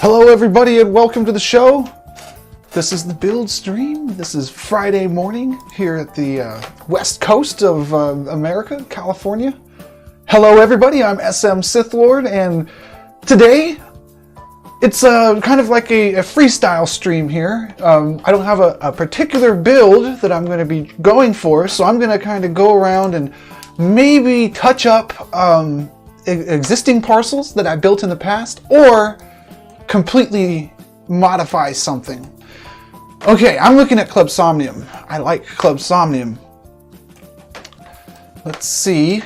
Hello everybody and welcome to the show. This is the build stream. This is Friday morning here at the west coast of America, California. Hello everybody, I'm SM Sith Lord, and today it's kind of like a freestyle stream here. I don't have a particular build that I'm going to be going for, so I'm going to kind of go around and maybe touch up existing parcels that I built in the past, or completely modify something. Okay, I'm looking at Club Somnium. I like Club Somnium. Let's see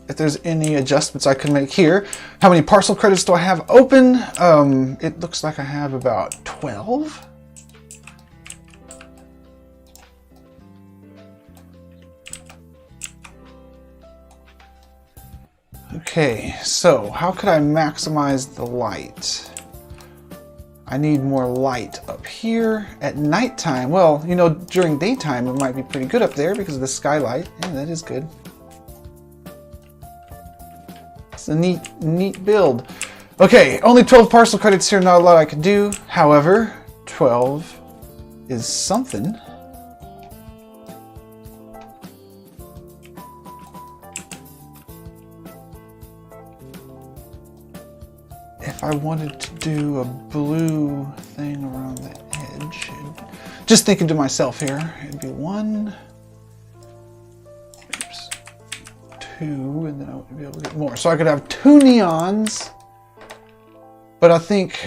if there's any adjustments I can make here. How many parcel credits do I have open? It looks like I have about 12. Okay, so how could I maximize the light? I need more light up here. At nighttime, well, you know, during daytime it might be pretty good up there because of the skylight. Yeah, that is good. It's a neat build. Okay, only 12 parcel credits here, not a lot I can do. However, 12 is something. If I wanted to do a blue thing around the edge, just thinking to myself here, it'd be 1, oops, 2, and then I would be able to get more. So I could have 2 neons, but I think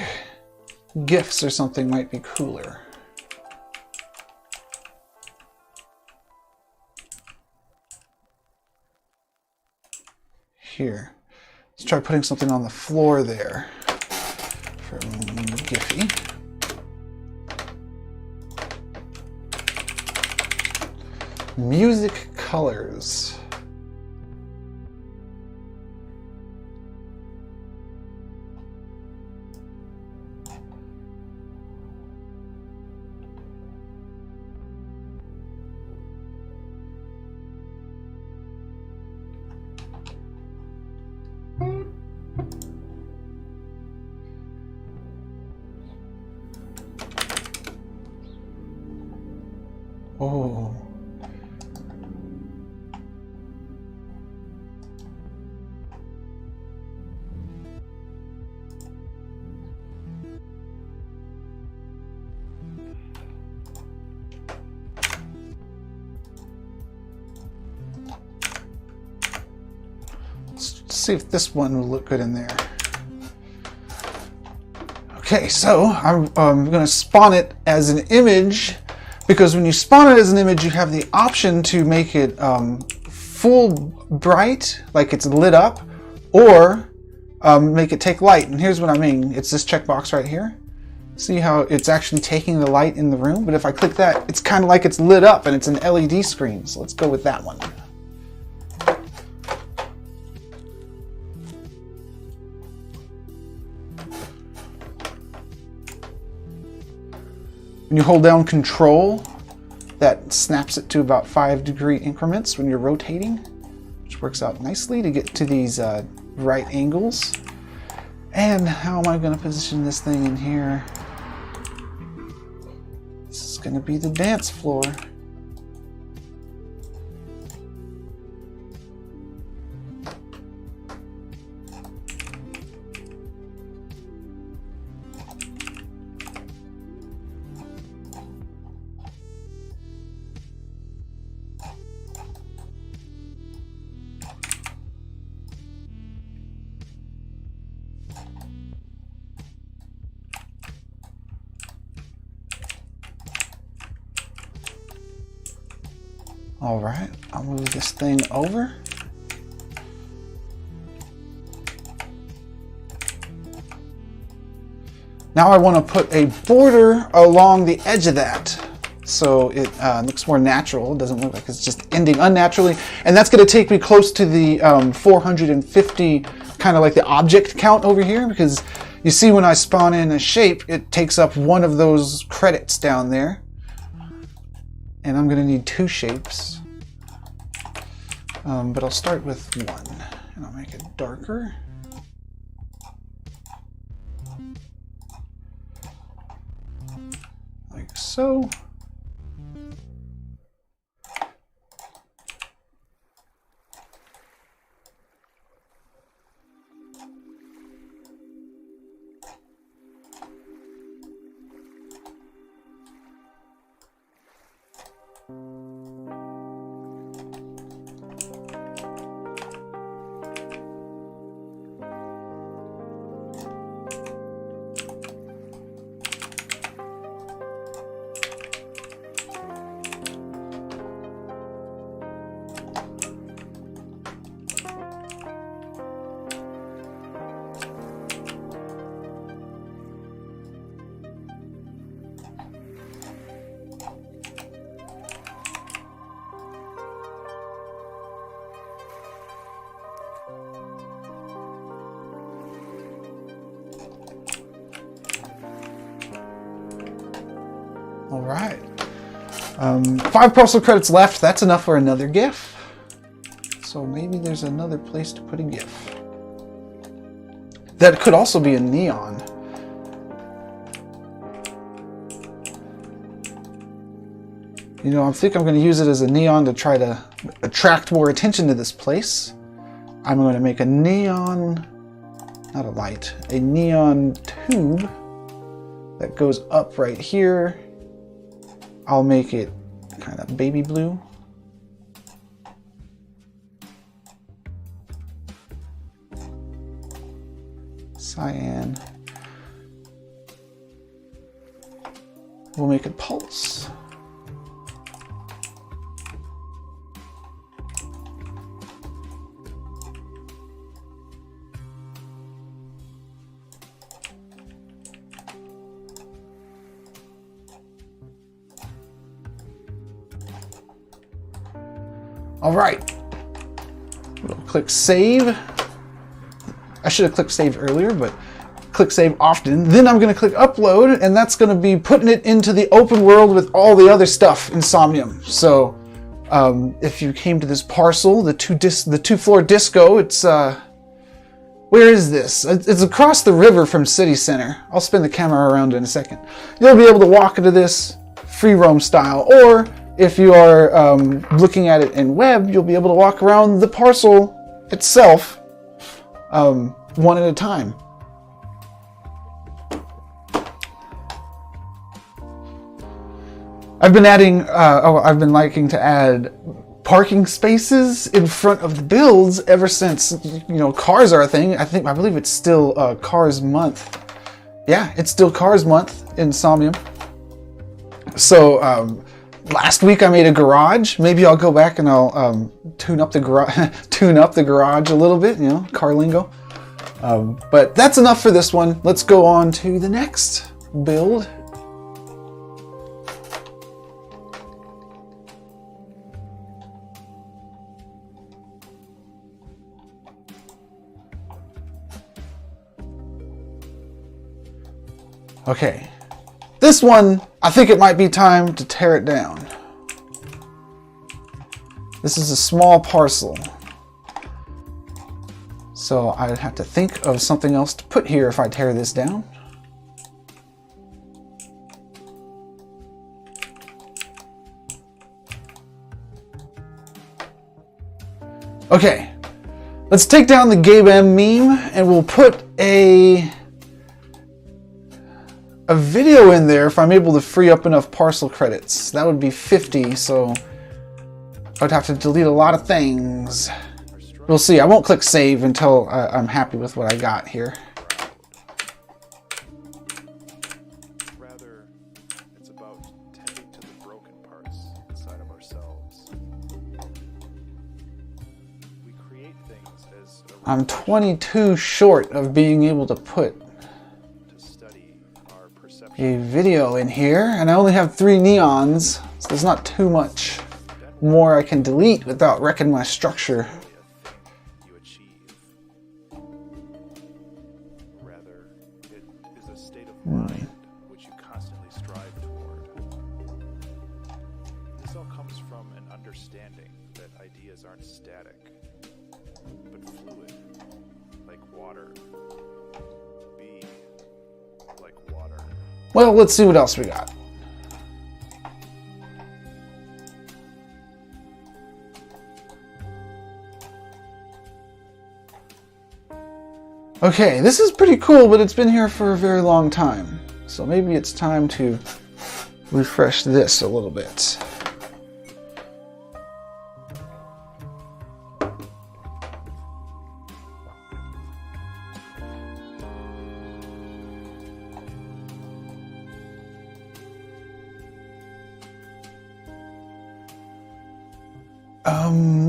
gifts or something might be cooler. Here. Let's try putting something on the floor there for Giphy. Music colors. Oh. Let's see if this one will look good in there. Okay, so I'm going to spawn it as an image. Because when you spawn it as an image, you have the option to make it full bright, like it's lit up, or make it take light. And here's what I mean. It's this checkbox right here. See how it's actually taking the light in the room? But if I click that, it's kind of like it's lit up and it's an LED screen. So let's go with that one. When you hold down Control, that snaps it to about 5-degree increments when you're rotating, which works out nicely to get to these right angles. And how am I going to position this thing in here? This is going to be the dance floor. All right, I'll move this thing over. Now I want to put a border along the edge of that so it looks more natural. It doesn't look like it's just ending unnaturally. And that's going to take me close to the 450, kind of like the object count over here, because you see when I spawn in a shape, it takes up one of those credits down there. And I'm going to need 2 shapes. But I'll start with 1. And I'll make it darker. so. All right. 5 parcel credits left. That's enough for another GIF. So maybe there's another place to put a GIF. That could also be a neon. You know, I think I'm going to use it as a neon to try to attract more attention to this place. I'm going to make a neon, not a light, a neon tube that goes up right here. I'll make it kind of baby blue. Cyan. We'll make it pulse. All right, we'll click save. I should have clicked save earlier, but click save often. Then I'm going to click upload, and that's going to be putting it into the open world with all the other stuff in Somnium. So if you came to this parcel, the two floor disco, it's where is this? It's across the river from City Center. I'll spin the camera around in a second. You'll be able to walk into this free roam style, or if you are looking at it in web, you'll be able to walk around the parcel itself one at a time. I've been adding, I've been liking to add parking spaces in front of the builds ever since, you know, cars are a thing. I believe it's still Cars Month. Yeah, it's still Cars Month in Somnium. So, last week I made a garage. Maybe I'll go back and I'll tune up the garage a little bit, you know, car lingo. But that's enough for this one. Let's go on to the next build. Okay. This one, I think it might be time to tear it down. This is a small parcel. So I'd have to think of something else to put here if I tear this down. Okay, let's take down the Gabe M meme and we'll put a video in there if I'm able to free up enough parcel credits. That would be 50, so I would have to delete a lot of things. We'll see. I won't click save until I'm happy with what I got here. Rather, it's about tending to the broken parts inside of ourselves. We create things as I'm 22 short of being able to put a video in here, and I only have 3 neons, so there's not too much more I can delete without wrecking my structure. you achieve. Rather, it is a state of mind which you constantly strive toward. This all comes from an understanding that ideas aren't static, but fluid, like water. Be like water. Well, let's see what else we got. Okay, this is pretty cool, but it's been here for a very long time. So maybe it's time to refresh this a little bit.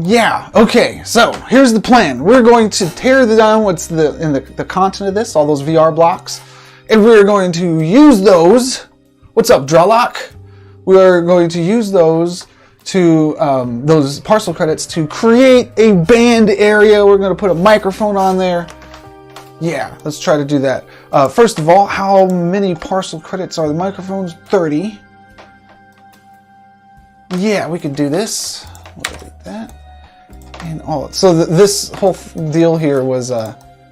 Yeah, okay, so here's the plan. We're going to tear down what's in the content of this, all those VR blocks, and we're going to use those. What's up, Drellock? We're going to use those to, those parcel credits to create a band area. We're going to put a microphone on there. Yeah, let's try to do that. First of all, how many parcel credits are the microphones? 30. Yeah, we can do this. We'll delete that. And all. So this whole deal here was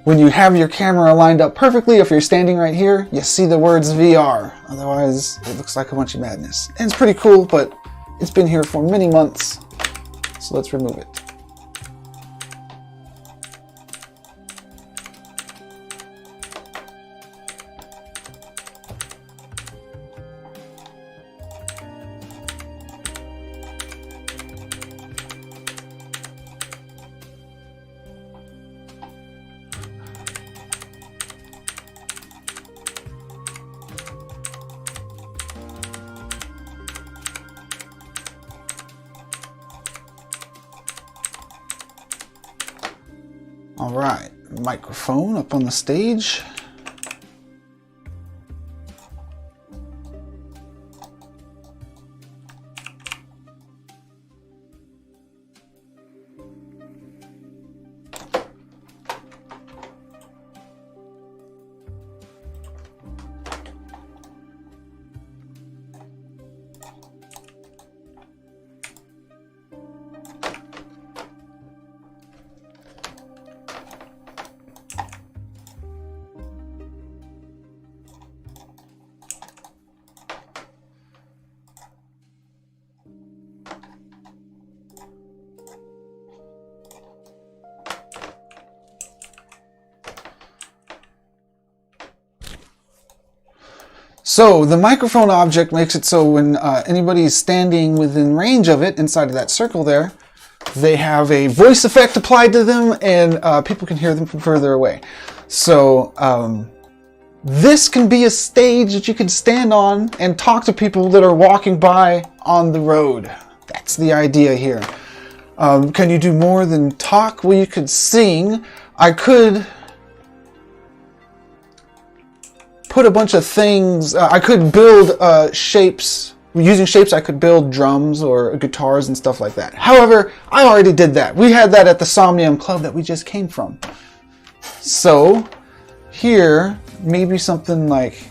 when you have your camera lined up perfectly, if you're standing right here, you see the words VR. Otherwise, it looks like a bunch of madness. And it's pretty cool, but it's been here for many months. So let's remove it. All right, microphone up on the stage. So the microphone object makes it so when anybody is standing within range of it, inside of that circle there, they have a voice effect applied to them, and people can hear them from further away. So this can be a stage that you can stand on and talk to people that are walking by on the road. That's the idea here. Can you do more than talk? Well, you could sing. I could put a bunch of things. I could build shapes. Using shapes, I could build drums or guitars and stuff like that. However, I already did that. We had that at the Somnium club that we just came from. So here, maybe something like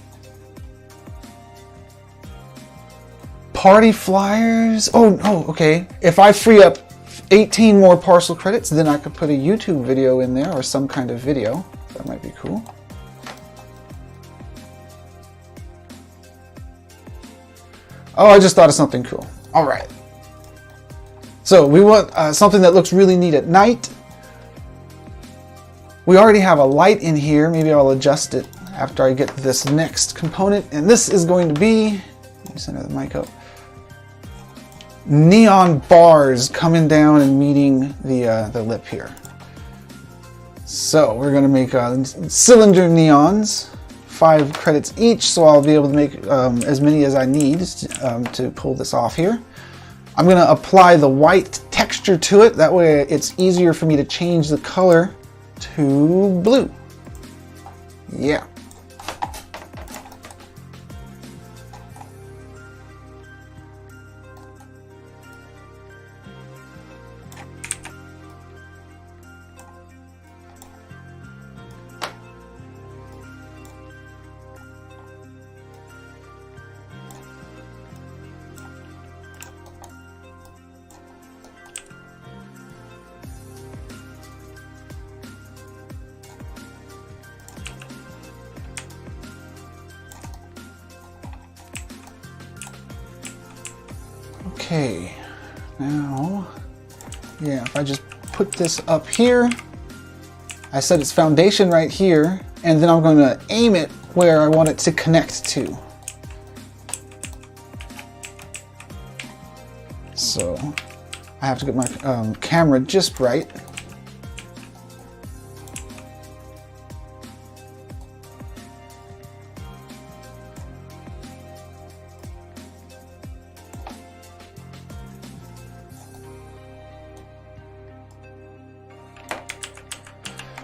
party flyers. Oh, okay. If I free up 18 more parcel credits, then I could put a YouTube video in there or some kind of video. That might be cool. Oh, I just thought of something cool. All right. So we want something that looks really neat at night. We already have a light in here. Maybe I'll adjust it after I get this next component. And this is going to be, let me center the mic up, neon bars coming down and meeting the lip here. So we're going to make cylinder neons. 5 credits each, so I'll be able to make as many as I need to pull this off here. I'm going to apply the white texture to it. That way it's easier for me to change the color to blue. Yeah. Okay, now, yeah, if I just put this up here, I set its foundation right here, and then I'm going to aim it where I want it to connect to. So I have to get my camera just right.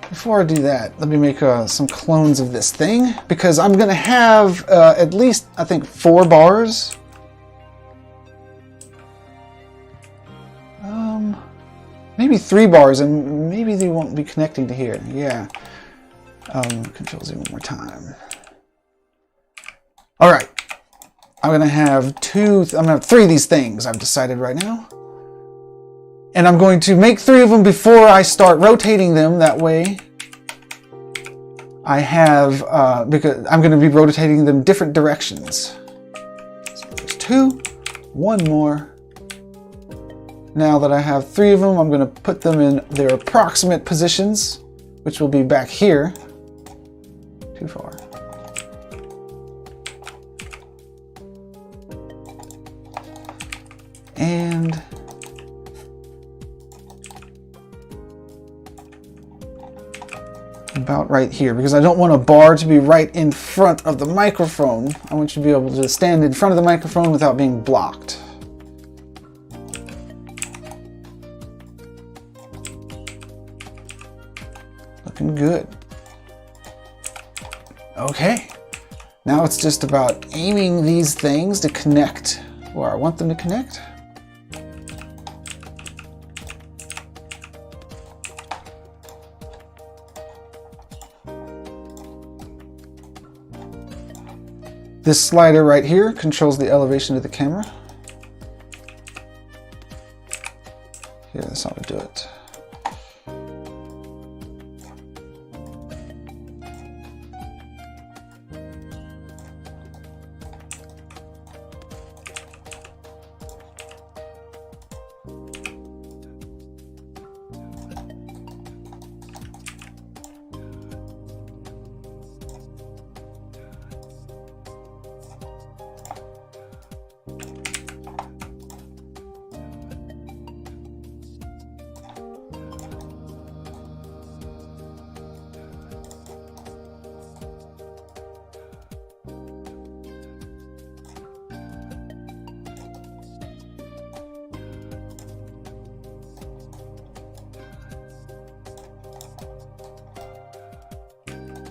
Before I do that, let me make some clones of this thing, because I'm going to have at least, I think, 4 bars. Maybe 3 bars, and maybe they won't be connecting to here. Yeah. Control Z one more time. All right. I'm going to have 3 of these things, I've decided right now. And I'm going to make 3 of them before I start rotating them. That way I have, because I'm going to be rotating them different directions. So there's 2, 1 more. Now that I have 3 of them, I'm going to put them in their approximate positions, which will be back here. Too far. And about right here, because I don't want a bar to be right in front of the microphone. I want you to be able to stand in front of the microphone without being blocked. Looking good. Okay, now it's just about aiming these things to connect where I want them to connect. This slider right here controls the elevation of the camera. Here, that's how we do it.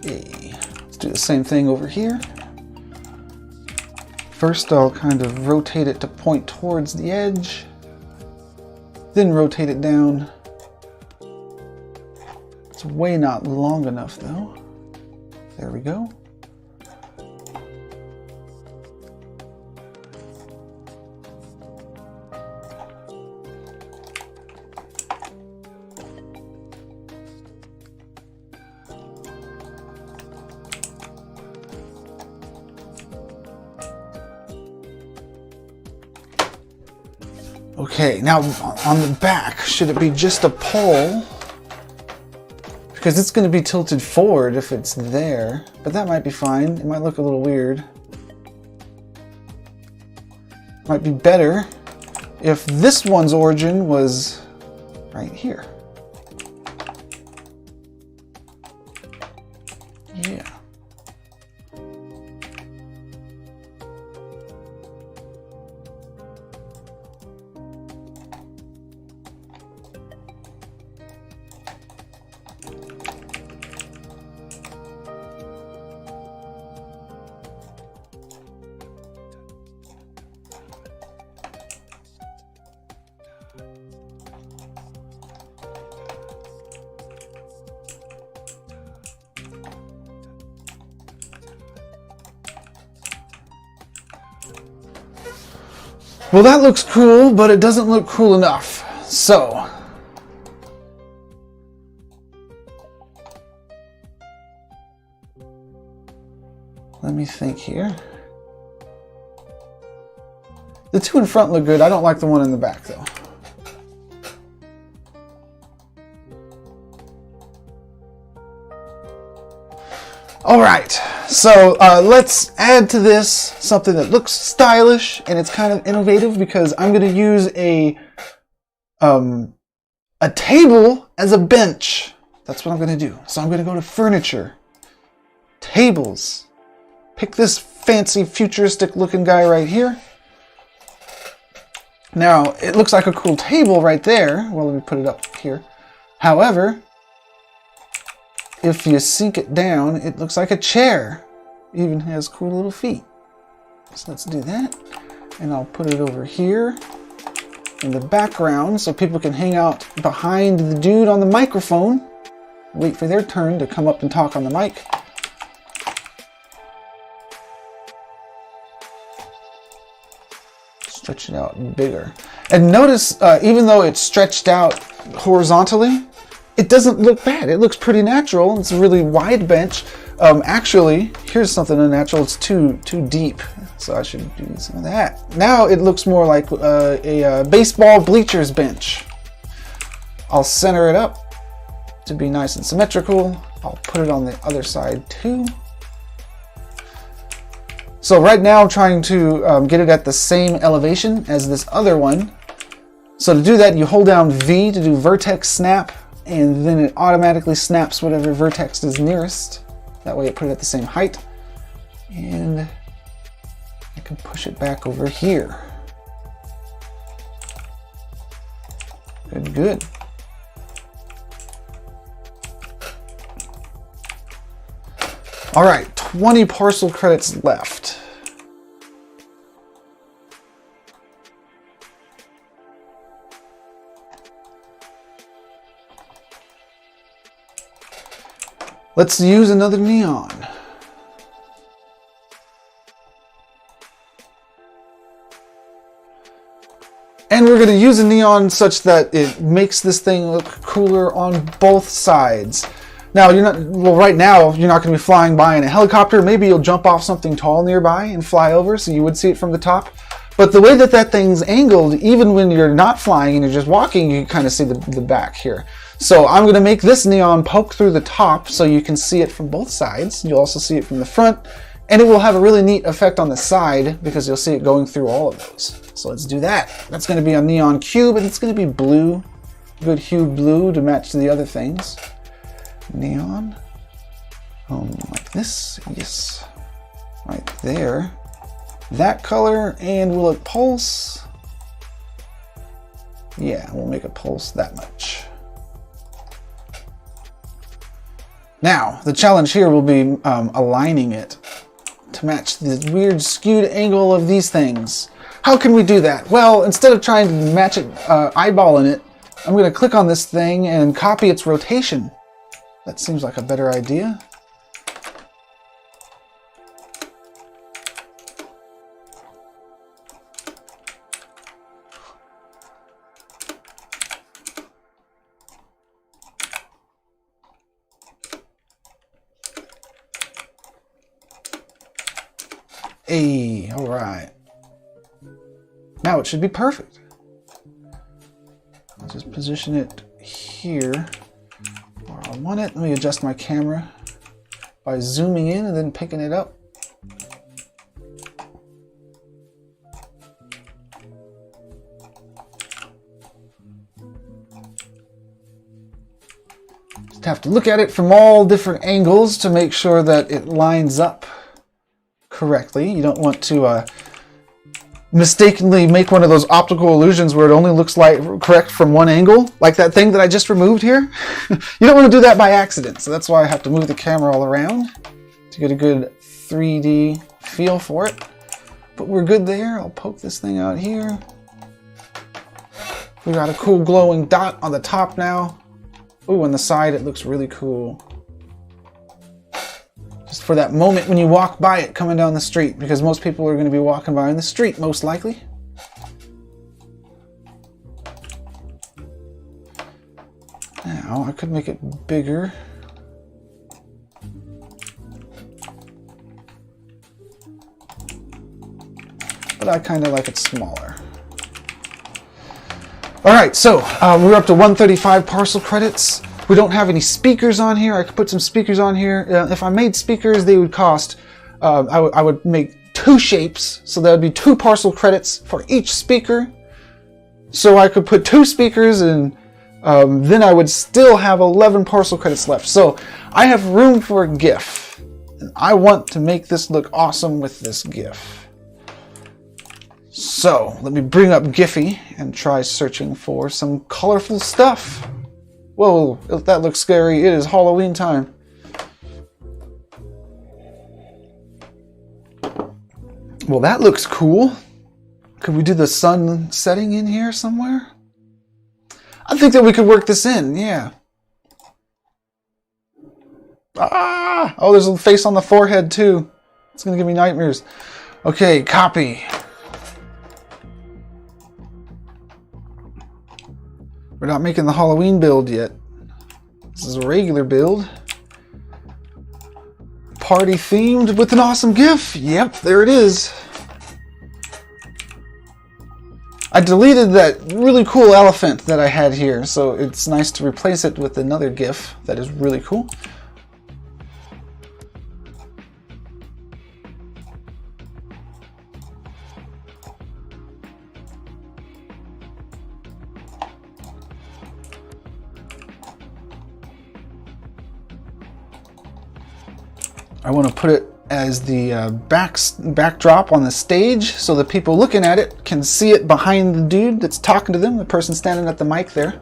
Let's do the same thing over here. First, I'll kind of rotate it to point towards the edge, then rotate it down. It's way not long enough though. There we go. Okay, now on the back, should it be just a pole? Because it's going to be tilted forward if it's there, but that might be fine. It might look a little weird. Might be better if this one's origin was right here. Yeah. Well, that looks cool, but it doesn't look cool enough. So, let me think here. The 2 in front look good. I don't like the one in the back, though. All right, so let's add to this something that looks stylish and it's kind of innovative because I'm going to use a table as a bench. That's what I'm going to do. So I'm going to go to furniture, tables, pick this fancy futuristic looking guy right here. Now, it looks like a cool table right there. Well, let me put it up here. However, if you sink it down, it looks like a chair. Even has cool little feet. So let's do that. And I'll put it over here in the background so people can hang out behind the dude on the microphone. Wait for their turn to come up and talk on the mic. Stretch it out bigger. And notice, even though it's stretched out horizontally, it doesn't look bad. It looks pretty natural. It's a really wide bench. Actually, here's something unnatural. It's too deep, so I should do some of that. Now it looks more like a baseball bleachers bench. I'll center it up to be nice and symmetrical. I'll put it on the other side too. So right now I'm trying to get it at the same elevation as this other one. So to do that, you hold down V to do vertex snap, and then it automatically snaps whatever vertex is nearest. That way it put it at the same height. And I can push it back over here. Good. All right, 20 parcel credits left. Let's use another neon. And we're going to use a neon such that it makes this thing look cooler on both sides. Now, right now, you're not going to be flying by in a helicopter. Maybe you'll jump off something tall nearby and fly over, so you would see it from the top. But the way that thing's angled, even when you're not flying and you're just walking, you can kind of see the back here. So I'm going to make this neon poke through the top so you can see it from both sides. You'll also see it from the front, and it will have a really neat effect on the side because you'll see it going through all of those. So let's do that. That's going to be a neon cube, and it's going to be blue. Good hue blue to match the other things. Neon. Like this. Yes. Right there. That color, and will it pulse? Yeah, we'll make it pulse that much. Now, the challenge here will be aligning it to match the weird skewed angle of these things. How can we do that? Well, instead of trying to match it, eyeballing it, I'm going to click on this thing and copy its rotation. That seems like a better idea. Hey, all right. Now it should be perfect. I'll just position it here where I want it. Let me adjust my camera by zooming in and then picking it up. Just have to look at it from all different angles to make sure that it lines up correctly. You don't want to mistakenly make one of those optical illusions where it only looks like correct from one angle, like that thing that I just removed here. You don't want to do that by accident, so that's why I have to move the camera all around to get a good 3D feel for it. But we're good there. I'll poke this thing out here. We got a cool glowing dot on the top now. Ooh, on the side it looks really cool. Just for that moment when you walk by it coming down the street, because most people are going to be walking by in the street, most likely. Now, I could make it bigger. But I kind of like it smaller. Alright, so we're up to 135 parcel credits. We don't have any speakers on here. I could put some speakers on here. If I made speakers, they would cost, I would make 2 shapes. So that would be 2 parcel credits for each speaker. So I could put 2 speakers and then I would still have 11 parcel credits left. So I have room for a GIF. And I want to make this look awesome with this GIF. So let me bring up Giphy and try searching for some colorful stuff. Whoa, that looks scary. It is Halloween time. Well, that looks cool. Could we do the sun setting in here somewhere? I think that we could work this in, yeah. Ah! Oh, there's a face on the forehead too. It's gonna give me nightmares. Okay, copy. We're not making the Halloween build yet. This is a regular build. Party themed with an awesome GIF. Yep, there it is. I deleted that really cool elephant that I had here, so it's nice to replace it with another GIF that is really cool. I want to put it as the backdrop on the stage so the people looking at it can see it behind the dude that's talking to them, the person standing at the mic there.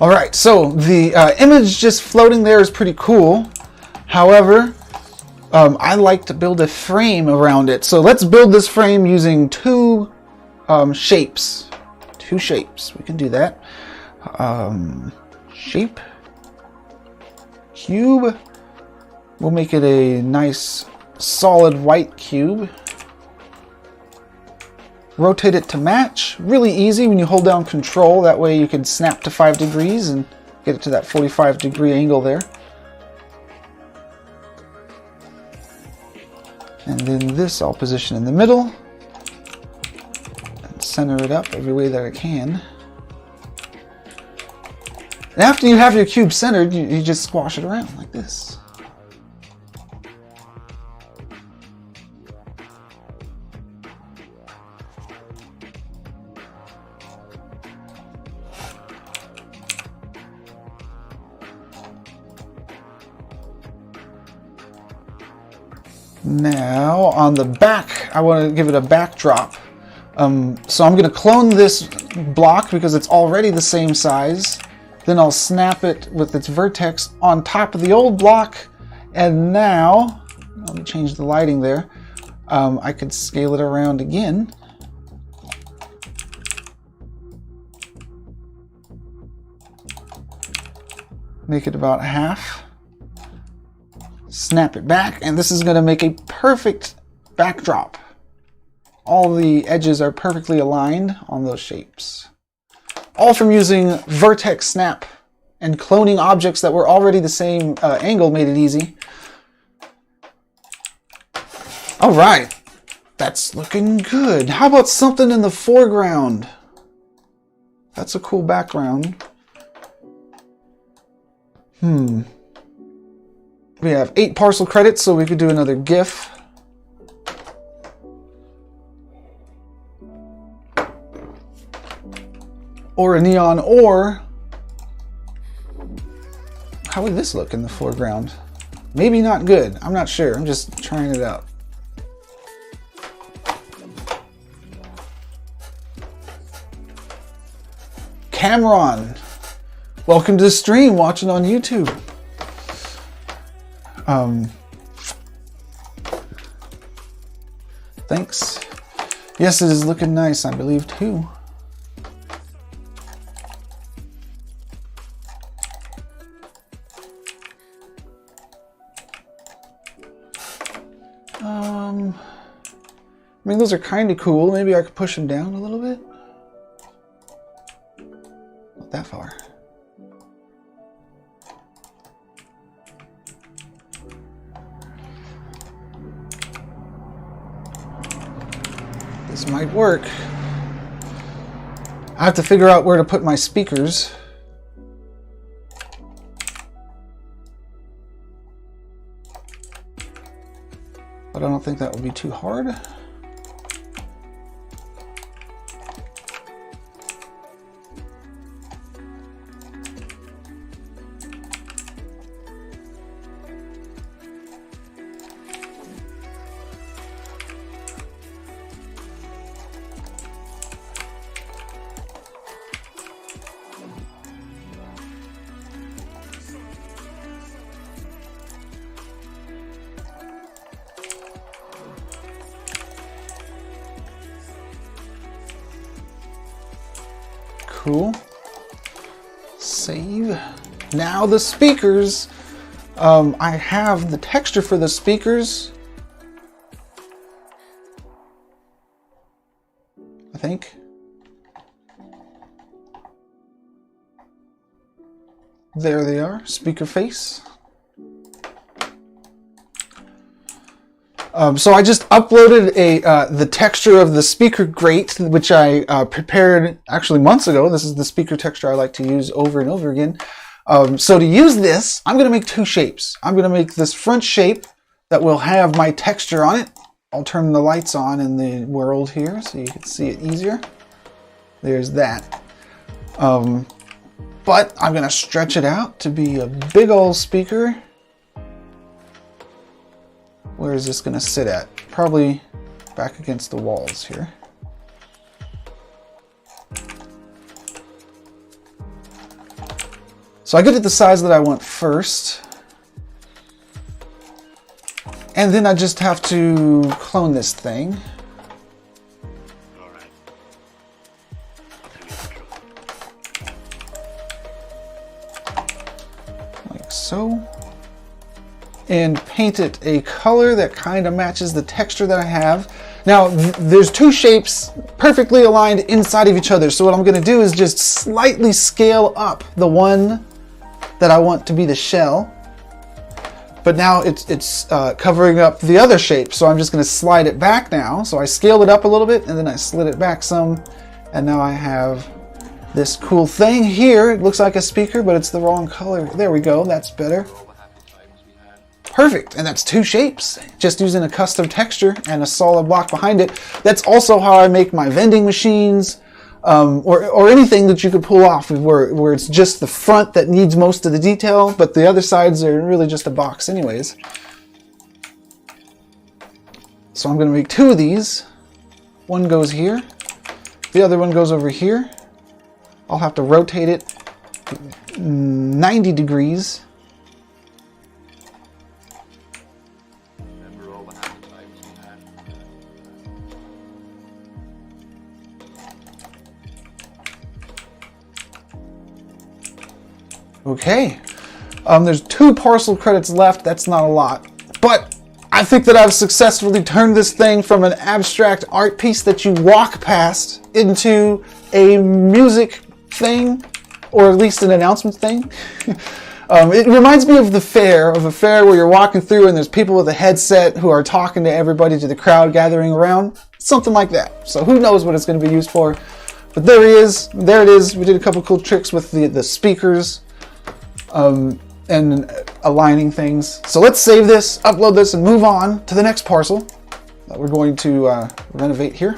Alright, so the image just floating there is pretty cool. However, I like to build a frame around it. So let's build this frame using 2 shapes. 2 shapes. We can do that. Shape. Cube. We'll make it a nice solid white cube. Rotate it to match. Really easy when you hold down Control. That way you can snap to 5 degrees and get it to that 45-degree angle there. And then this I'll position in the middle and center it up every way that I can. And after you have your cube centered, you just squash it around like this. Now on the back, I want to give it a backdrop. So I'm going to clone this block because it's already the same size. Then I'll snap it with its vertex on top of the old block. And now, let me change the lighting there. I could scale it around again. Make it about half. Snap it back, and this is going to make a perfect backdrop. All the edges are perfectly aligned on those shapes. All from using vertex snap and cloning objects that were already the same angle made it easy. All right, that's looking good. How about something in the foreground? That's a cool background. We have 8 parcel credits, so we could do another GIF. Or a neon, or how would this look in the foreground? Maybe not good. I'm not sure. I'm just trying it out. Cameron, welcome to the stream, watching on YouTube. Thanks. Yes, it is looking nice, I believe, too. I mean, those are kind of cool. Maybe I could push them down a little bit. Not that far. This might work. I have to figure out where to put my speakers. But I don't think that would be too hard. Cool. Save. Now the speakers. I have the texture for the speakers. I think. There they are. Speaker face. So I just uploaded the texture of the speaker grate, which I prepared actually months ago. This is the speaker texture I like to use over and over again. So to use this, I'm going to make two shapes. I'm going to make this front shape that will have my texture on it. I'll turn the lights on in the world here so you can see it easier. There's that. But I'm going to stretch it out to be a big old speaker. Where is this going to sit at? Probably back against the walls here. So I get it the size that I want first. And then I just have to clone this thing. Like so. And paint it a color that kind of matches the texture that I have. Now, there's two shapes perfectly aligned inside of each other. So what I'm going to do is just slightly scale up the one that I want to be the shell. But now it's covering up the other shape. So I'm just going to slide it back now. So I scaled it up a little bit and then I slid it back some. And now I have this cool thing here. It looks like a speaker, but it's the wrong color. There we go. That's better. Perfect, and that's two shapes, just using a custom texture and a solid block behind it. That's also how I make my vending machines, or anything that you could pull off where it's just the front that needs most of the detail, but the other sides are really just a box anyways. So I'm going to make two of these. One goes here, the other one goes over here. I'll have to rotate it 90 degrees. Okay, there's 2 parcel credits left. That's not a lot, but I think that I've successfully turned this thing from an abstract art piece that you walk past into a music thing, or at least an announcement thing. It reminds me of a fair where you're walking through and there's people with a headset who are talking to everybody, to the crowd gathering around, something like that. So who knows what it's going to be used for, but there he is. There it is. We did a couple cool tricks with the speakers. And aligning things. So let's save this, upload this, and move on to the next parcel that we're going to renovate here.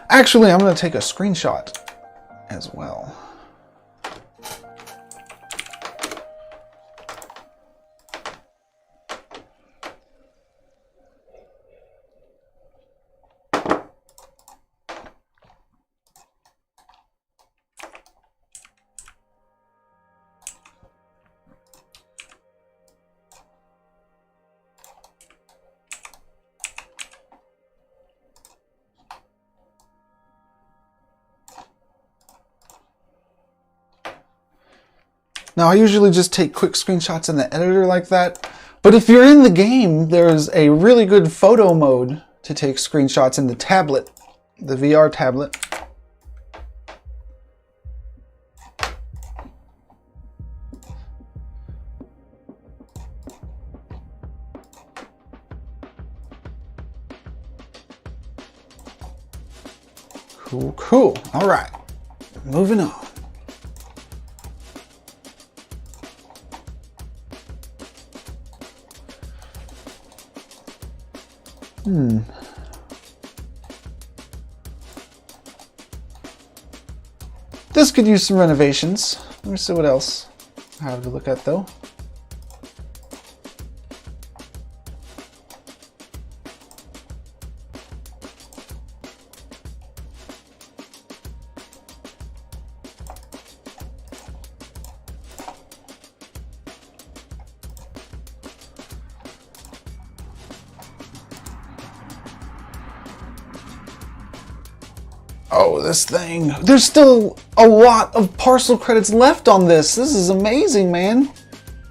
Actually, I'm going to take a screenshot as well. Now I usually just take quick screenshots in the editor like that, but if you're in the game, there's a really good photo mode to take screenshots in the tablet, the VR tablet. Cool, cool. All right, moving on. This could use some renovations. Let me see what else I have to look at though. Oh, this thing. There's still a lot of parcel credits left on this. This is amazing, man.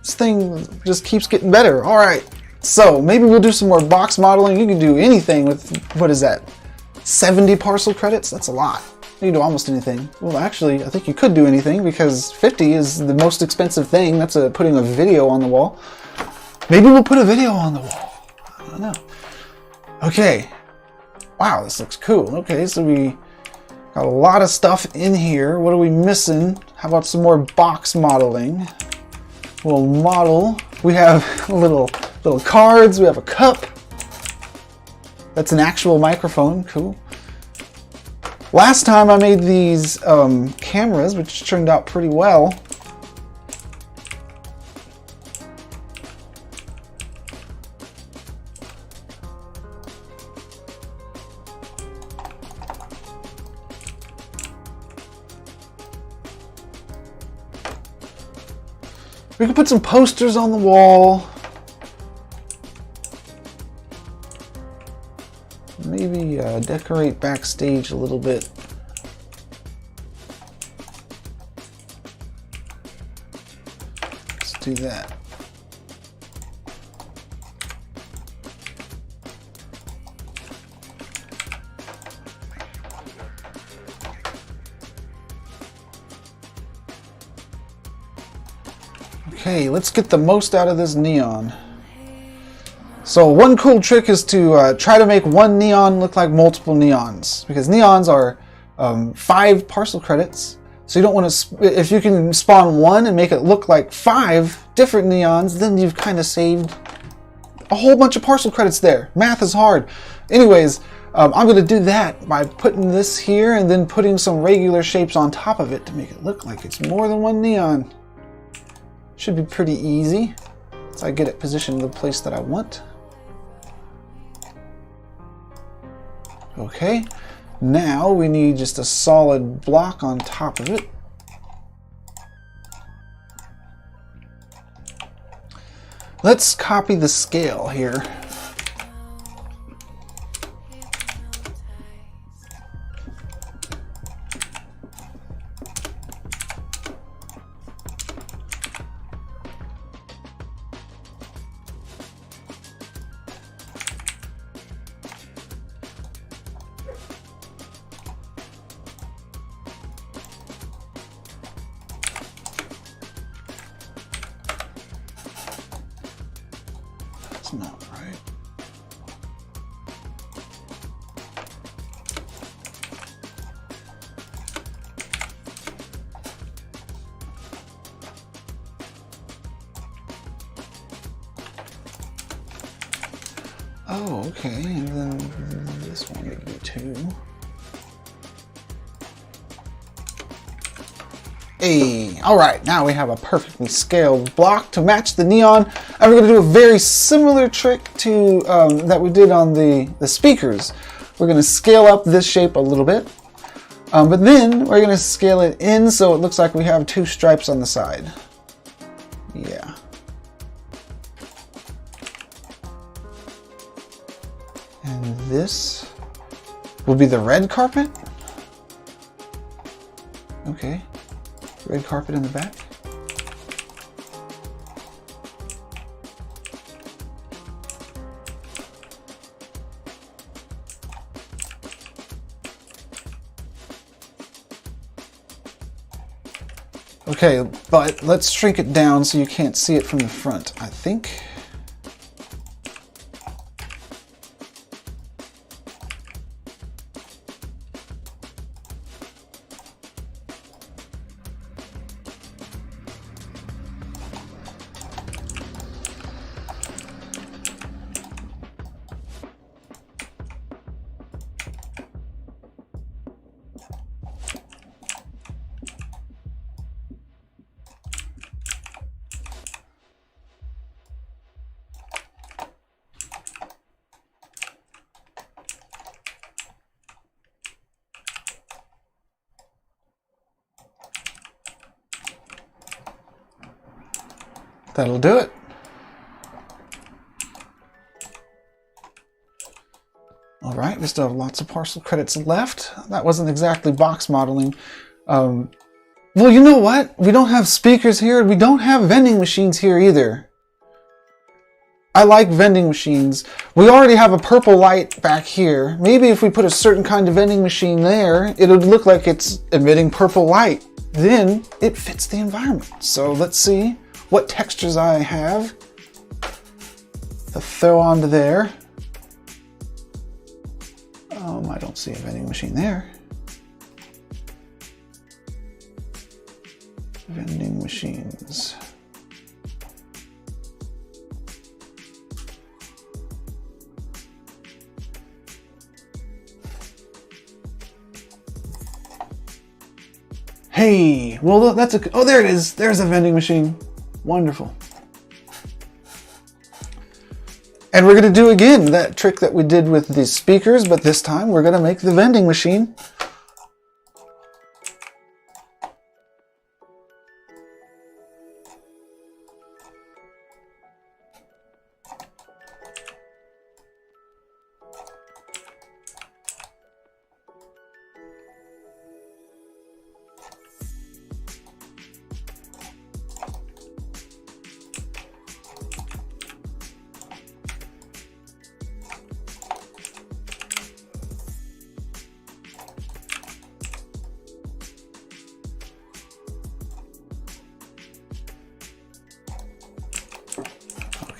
This thing just keeps getting better. All right. So maybe we'll do some more box modeling. You can do anything with, what is that? 70 parcel credits? That's a lot. You can do almost anything. Well, actually, I think you could do anything because 50 is the most expensive thing. That's putting a video on the wall. Maybe we'll put a video on the wall. I don't know. Okay. Wow, this looks cool. Okay, so we got a lot of stuff in here. What are we missing? How about some more box modeling? We'll model. We have little cards. We have a cup. That's an actual microphone. Cool. Last time I made these cameras, which turned out pretty well. We can put some posters on the wall. Maybe decorate backstage a little bit. Let's do that. Okay, let's get the most out of this neon. So one cool trick is to try to make one neon look like multiple neons, because neons are 5 parcel credits. So you don't want to, if you can spawn one and make it look like 5 different neons, then you've kind of saved a whole bunch of parcel credits there. Math is hard. Anyways, I'm going to do that by putting this here and then putting some regular shapes on top of it to make it look like it's more than one neon. Should be pretty easy once I get it positioned in the place that I want. Okay, now we need just a solid block on top of it. Let's copy the scale here. That's not right. Oh, okay, and then this one would be 2. Hey, all right, now we have a perfectly scaled block to match the neon, and we're going to do a very similar trick to that we did on the speakers. We're going to scale up this shape a little bit, but then we're going to scale it in so it looks like we have 2 stripes on the side. Yeah. And this will be the red carpet. Okay. Red carpet in the back. Okay, but let's shrink it down so you can't see it from the front, I think. That'll do it. All right, we still have lots of parcel credits left. That wasn't exactly box modeling. Well, you know what? We don't have speakers here. We don't have vending machines here either. I like vending machines. We already have a purple light back here. Maybe if we put a certain kind of vending machine there, it would look like it's emitting purple light. Then it fits the environment. So let's see what textures I have to throw onto there. I don't see a vending machine there. Vending machines. Hey, well, that's a, oh, there it is. There's a vending machine. Wonderful. And we're going to do again that trick that we did with the speakers, but this time we're going to make the vending machine.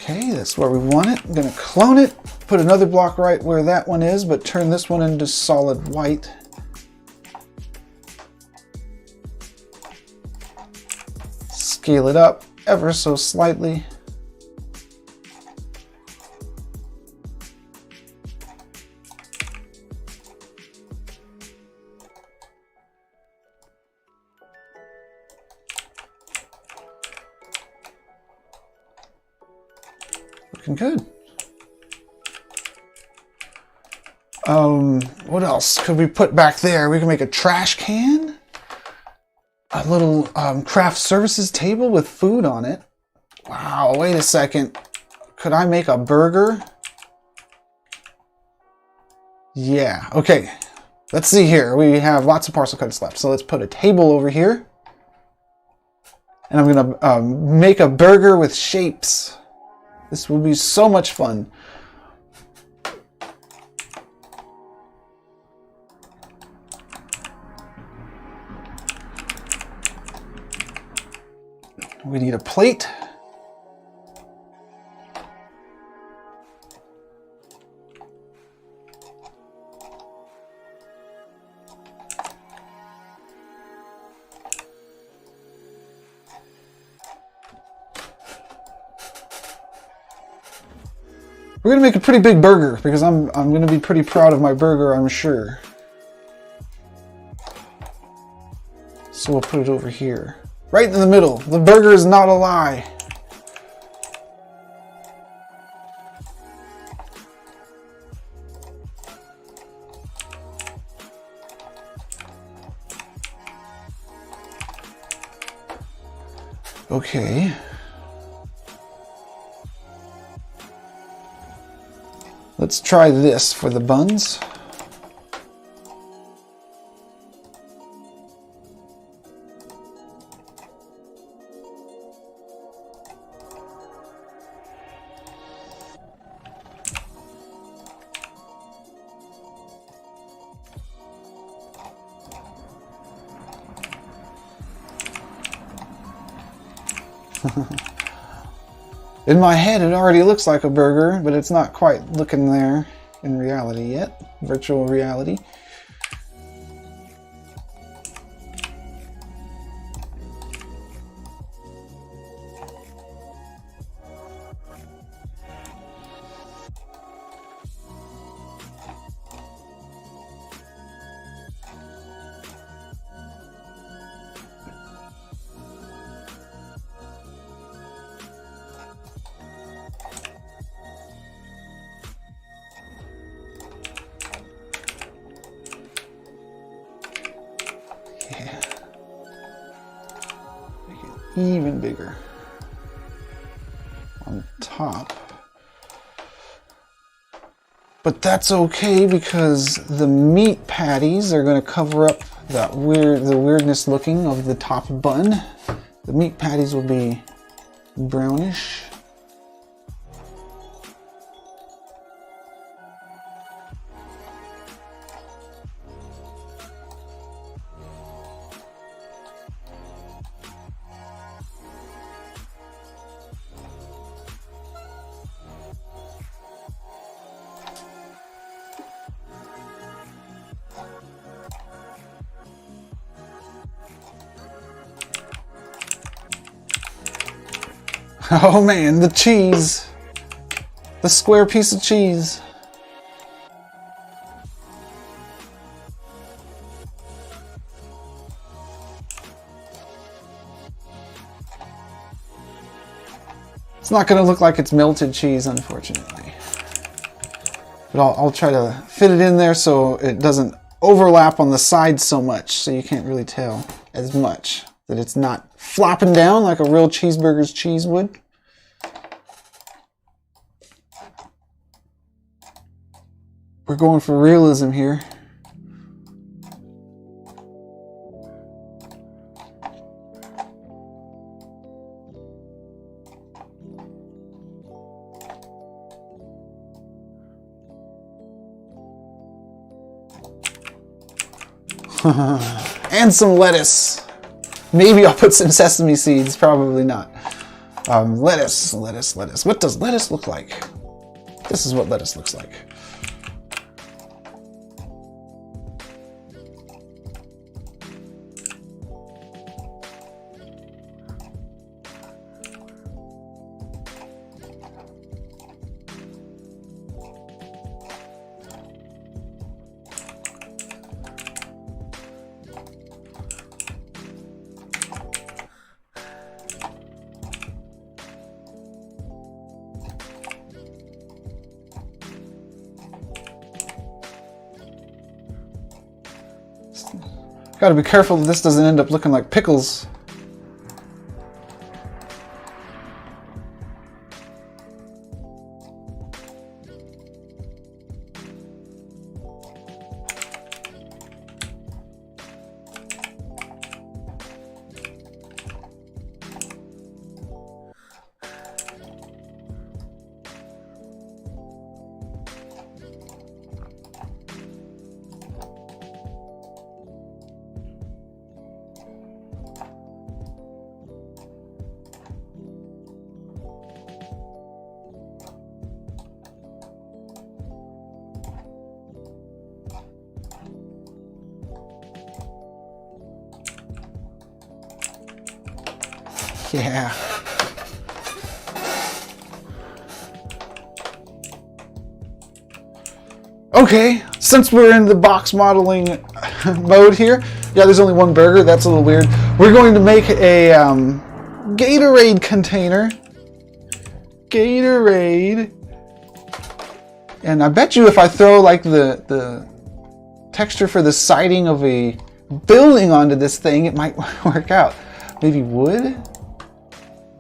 Okay, that's where we want it. I'm going to clone it, put another block right where that one is, but turn this one into solid white. Scale it up ever so slightly. Looking good. What else could we put back there? We can make a trash can, a little craft services table with food on it. Wow, wait a second. Could I make a burger? Yeah, okay. Let's see here. We have lots of parcel cuts left. So let's put a table over here. And I'm gonna make a burger with shapes. This will be so much fun. We need a plate. We're gonna make a pretty big burger because I'm gonna be pretty proud of my burger, I'm sure. So we'll put it over here. Right in the middle. The burger is not a lie. Okay. Let's try this for the buns. In my head, it already looks like a burger, but it's not quite looking there in reality yet. Virtual reality. Yeah. Make it even bigger on top. But that's okay because the meat patties are going to cover up the weirdness looking of the top bun. The meat patties will be brownish. Oh man, the cheese. The square piece of cheese. It's not going to look like it's melted cheese, unfortunately. But I'll try to fit it in there so it doesn't overlap on the sides so much, so you can't really tell as much. That it's not flopping down like a real cheeseburger's cheese would. We're going for realism here. And some lettuce. Maybe I'll put some sesame seeds, probably not. Lettuce. What does lettuce look like? This is what lettuce looks like. Gotta be careful that this doesn't end up looking like pickles. Yeah. Okay, since we're in the box modeling mode here, yeah, there's only one burger. That's a little weird. We're going to make a Gatorade container. Gatorade. And I bet you if I throw like the texture for the siding of a building onto this thing, it might work out. Maybe wood?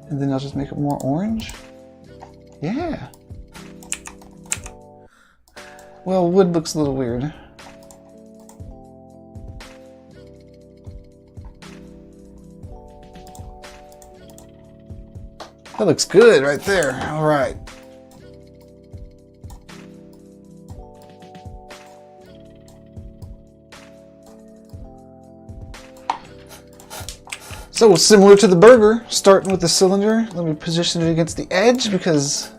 And then I'll just make it more orange? Yeah. Well, wood looks a little weird. That looks good right there. All right. So similar to the burger, starting with the cylinder, let me position it against the edge because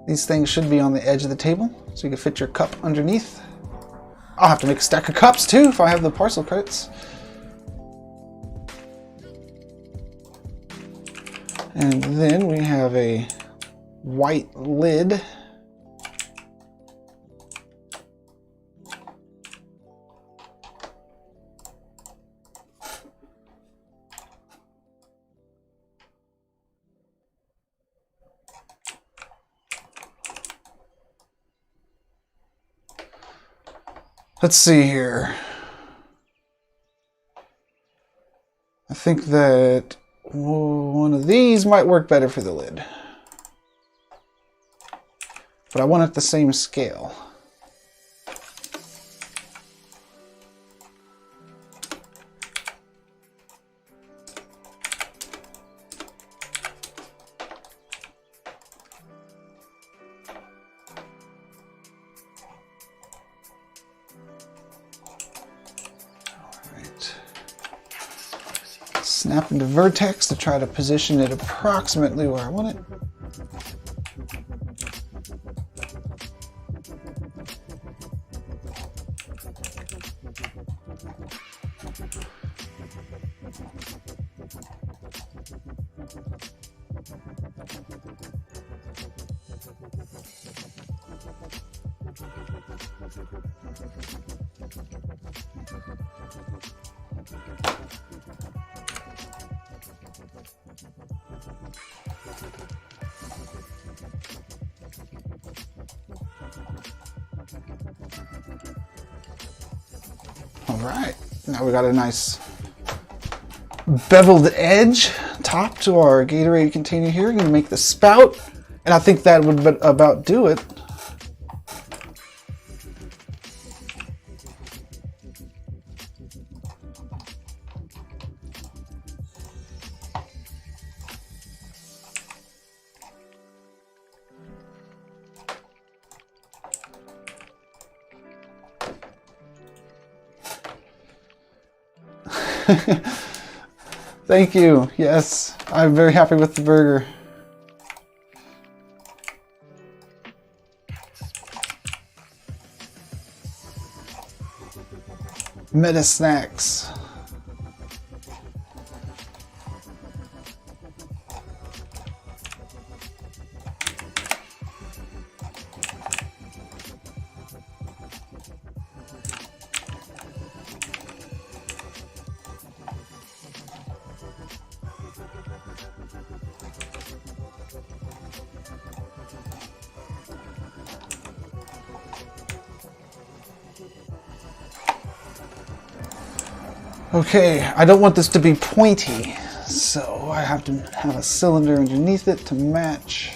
these things should be on the edge of the table so you can fit your cup underneath. I'll have to make a stack of cups too if I have the parcel credits. And then we have a white lid. Let's see here. I think that one of these might work better for the lid. But I want it the same scale. Snap into vertex to try to position it approximately where I want it. All right, now we got a nice beveled edge top to our Gatorade container here. I'm gonna make the spout, and I think that would about do it. Thank you. Yes, I'm very happy with the burger. Meta snacks. Okay, I don't want this to be pointy, so I have to have a cylinder underneath it to match.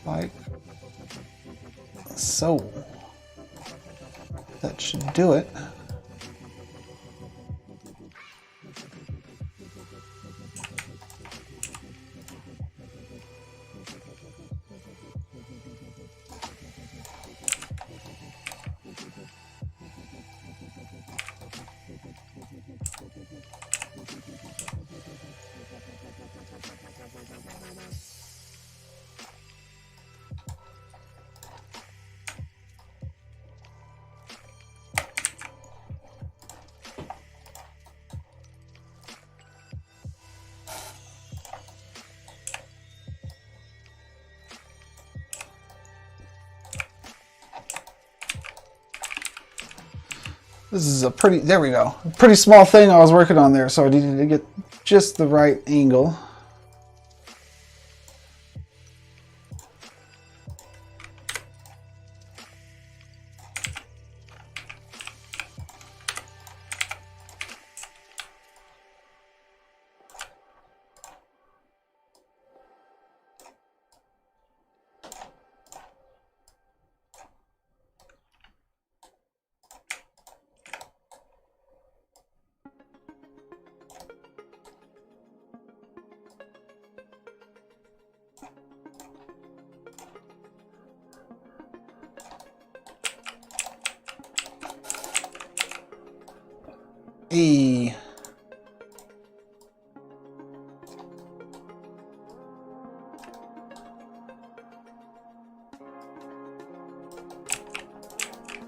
Like so. That should do it. This is a pretty, there we go. A pretty small thing I was working on there, so I needed to get just the right angle. E.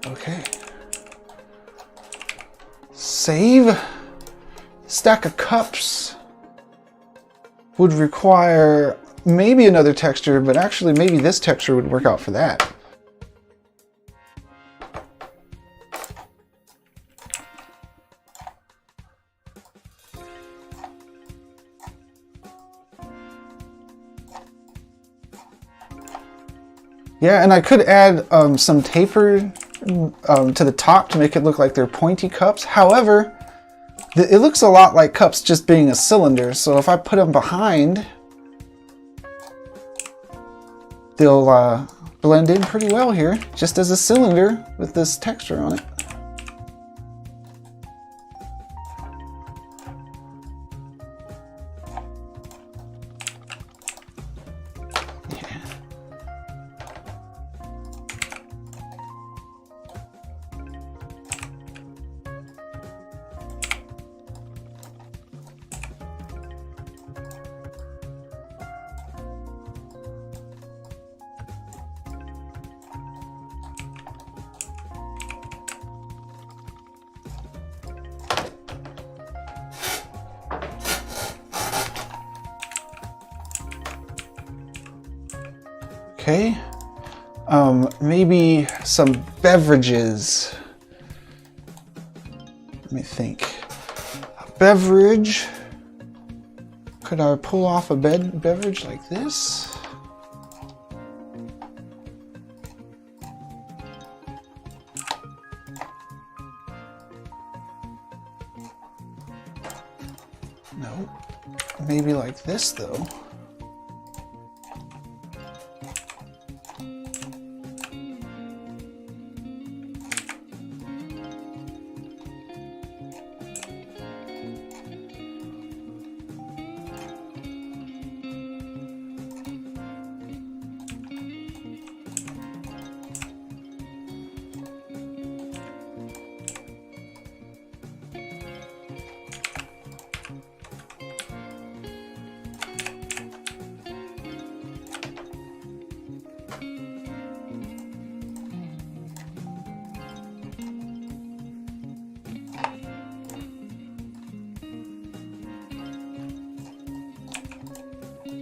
Okay. Save. Stack of cups would require maybe another texture, but actually maybe this texture would work out for that. Yeah, and I could add some taper to the top to make it look like they're pointy cups. However, it looks a lot like cups just being a cylinder, so if I put them behind, they'll blend in pretty well here, just as a cylinder with this texture on it. Okay, maybe some beverages. Let me think. A beverage. Could I pull off a beverage like this? No. Maybe like this though.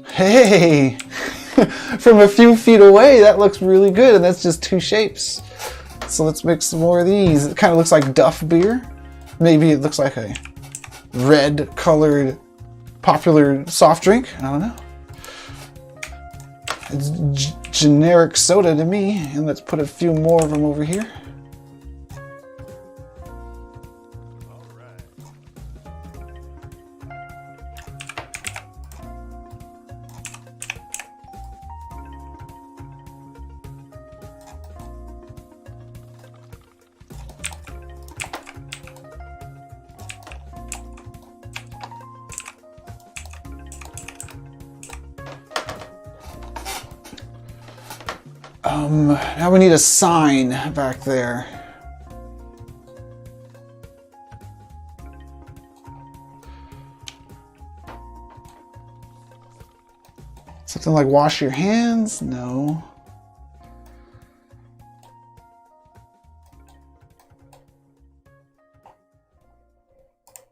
Hey, from a few feet away, that looks really good, and that's just two shapes. So let's make some more of these. It kind of looks like Duff beer. Maybe it looks like a red colored popular soft drink. I don't know. It's generic soda to me, and let's put a few more of them over here. Now we need a sign back there. Something like wash your hands? No.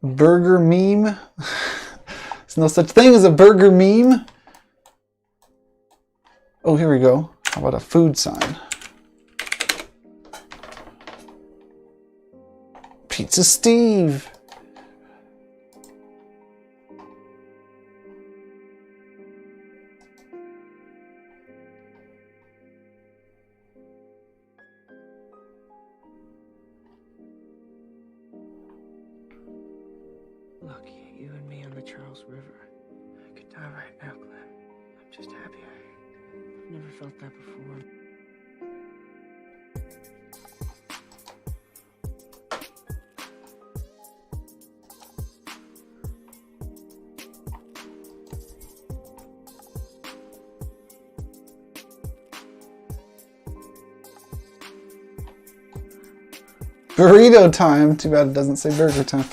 Burger meme? There's no such thing as a burger meme. Oh, here we go. How about a food sign? Pizza Steve. Look, you and me on the Charles River. I could die right now, Glenn. I'm just happy. I've never felt that before. Burrito time. Too bad it doesn't say burger time.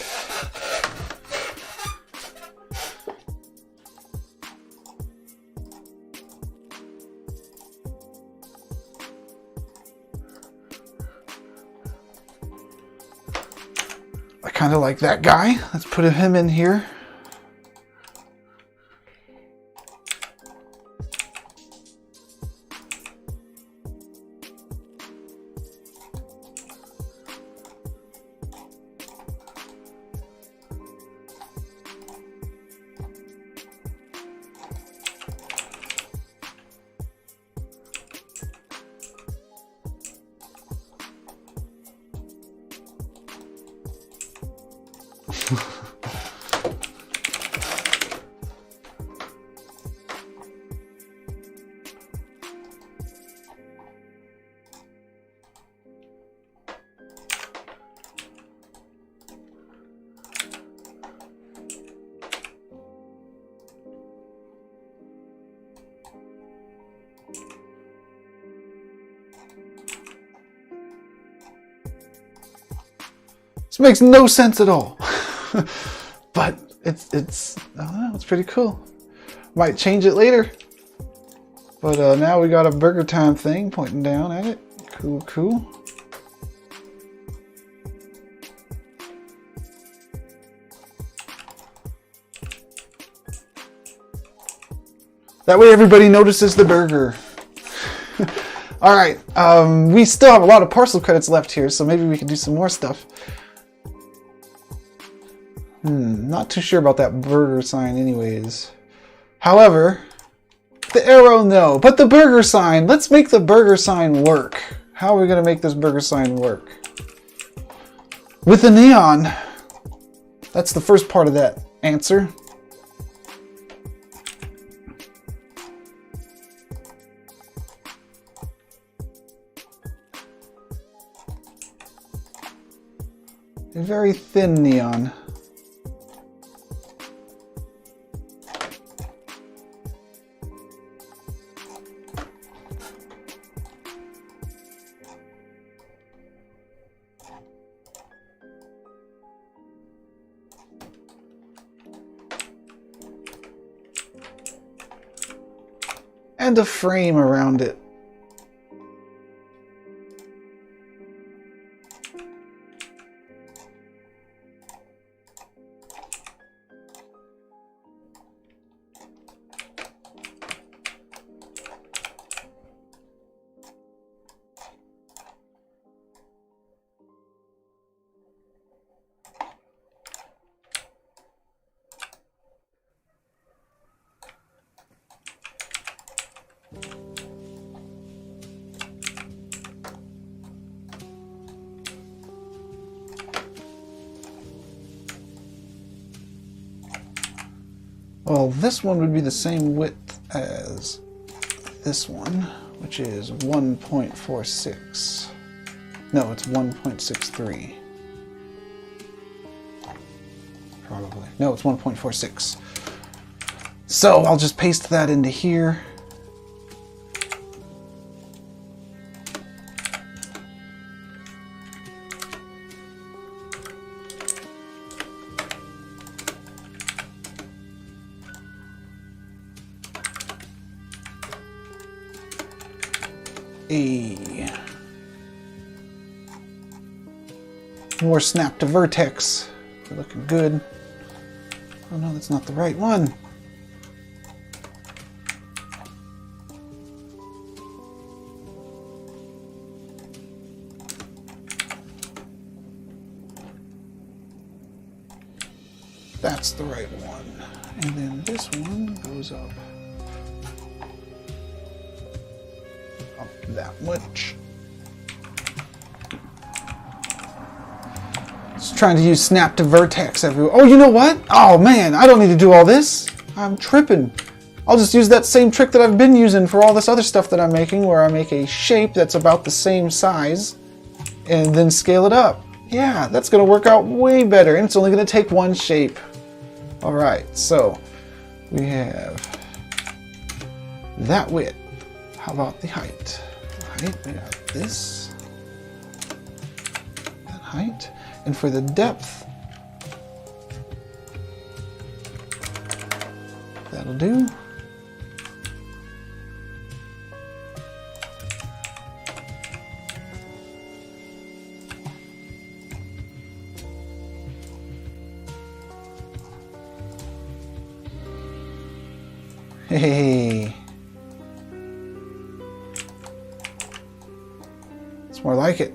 kind of like that guy. Let's put him in here. This makes no sense at all. But it's I don't know, it's pretty cool. Might change it later. But now we got a Burger Time thing pointing down at it. Cool, cool. That way everybody notices the burger. All right, we still have a lot of parcel credits left here, so maybe we can do some more stuff. Not too sure about that burger sign anyways. However, the arrow, no. But the burger sign, let's make the burger sign work. How are we going to make this burger sign work? With the neon. That's the first part of that answer. A very thin neon. And a frame around it. Well, this one would be the same width as this one, which is 1.46. No, it's 1.63. Probably. No, it's 1.46. So I'll just paste that into here. More snap to vertex. We're looking good. Oh no, that's not the right one. That's the right one. And then this one goes up that much. Just trying to use snap to vertex everywhere. Oh, you know what? Oh man, I don't need to do all this. I'm tripping. I'll just use that same trick that I've been using for all this other stuff that I'm making, where I make a shape that's about the same size and then scale it up. Yeah, that's gonna work out way better, and it's only gonna take one shape. All right, so we have that width. How about the height? We got this, that height, and for the depth, that'll do. Hey. It's more like it.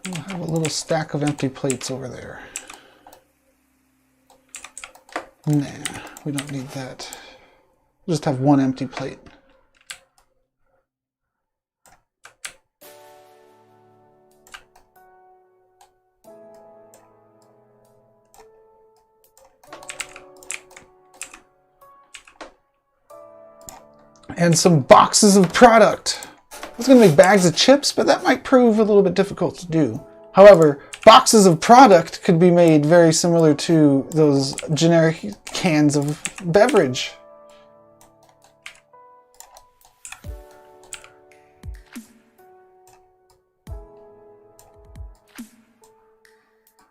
We'll have a little stack of empty plates over there. Nah, we don't need that. We'll just have one empty plate. And some boxes of product. I was going to make bags of chips, but that might prove a little bit difficult to do. However, boxes of product could be made very similar to those generic cans of beverage.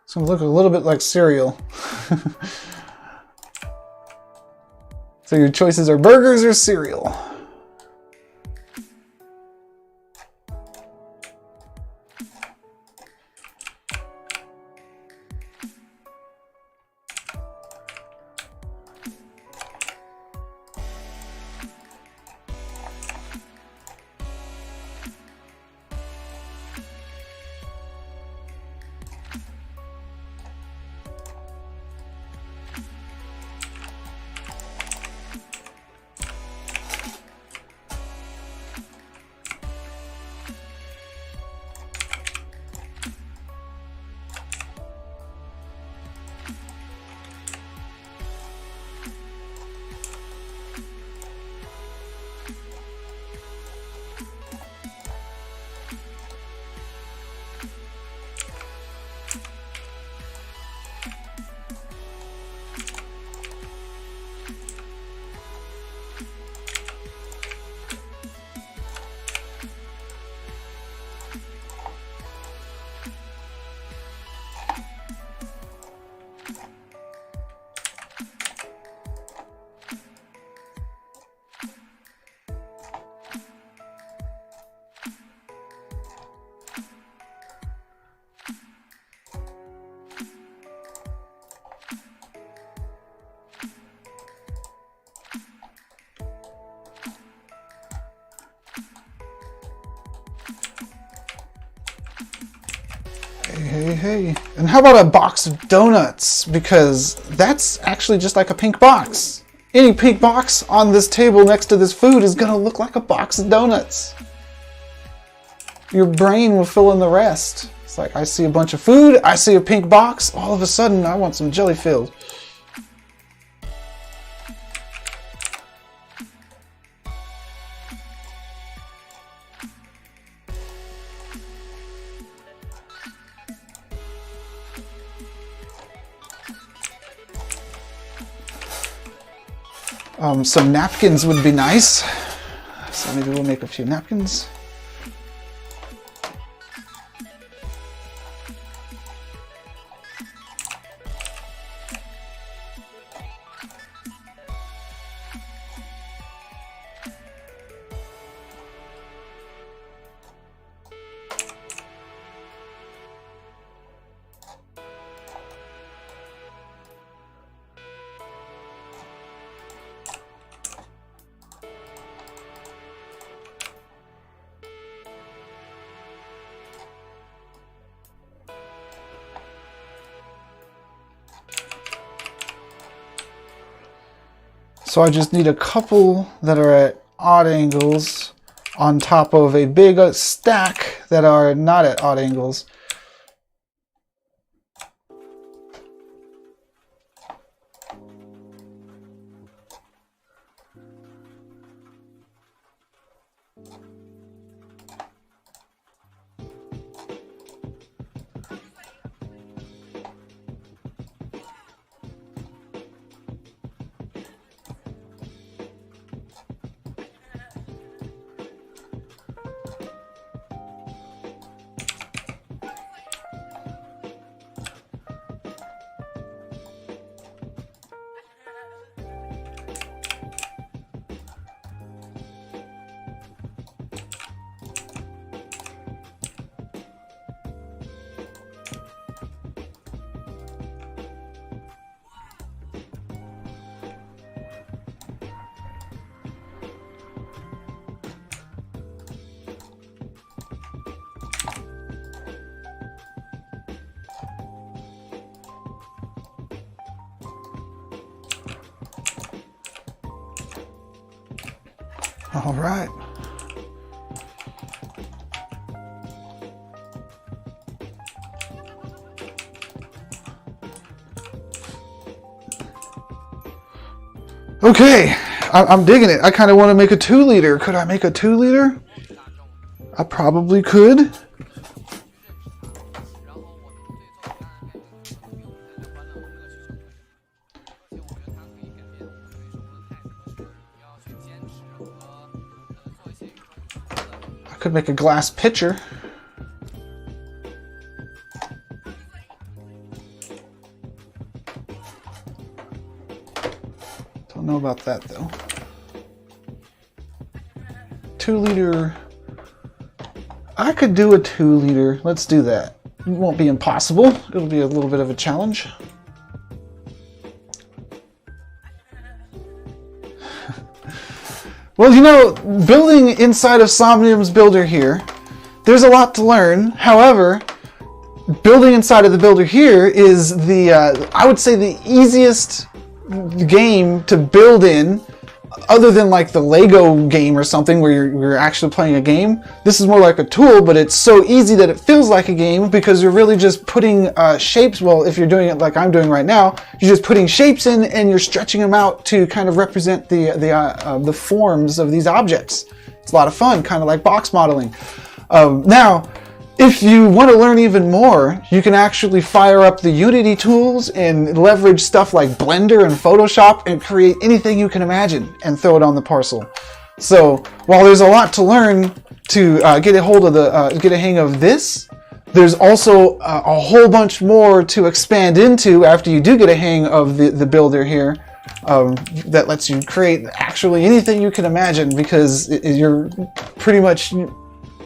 It's going to look a little bit like cereal. So your choices are burgers or cereal. Hey. And how about a box of donuts? Because that's actually just like a pink box. Any pink box on this table next to this food is going to look like a box of donuts. Your brain will fill in the rest. It's like, I see a bunch of food, I see a pink box, all of a sudden I want some jelly filled. Some napkins would be nice. So maybe we'll make a few napkins. So I just need a couple that are at odd angles on top of a big stack that are not at odd angles. All right. Okay, I'm digging it. I kind of want to make a 2-liter. Could I make a 2-liter? I probably could. I could make a glass pitcher. Don't know about that though. 2-liter. I could do a 2-liter. Let's do that. It won't be impossible. It'll be a little bit of a challenge. Well, you know, building inside of Somnium's builder here, there's a lot to learn. However, building inside of the builder here is the, I would say, the easiest game to build in, other than like the Lego game or something where you're actually playing a game. This is more like a tool, but it's so easy that it feels like a game because you're really just putting shapes. Well, if you're doing it like I'm doing right now, you're just putting shapes in and you're stretching them out to kind of represent the forms of these objects. It's a lot of fun, kind of like box modeling. Now, if you want to learn even more, you can actually fire up the Unity tools and leverage stuff like Blender and Photoshop and create anything you can imagine and throw it on the parcel. So while there's a lot to learn to get a hang of this, there's also a whole bunch more to expand into after you do get a hang of the builder here. That lets you create actually anything you can imagine, because you're pretty much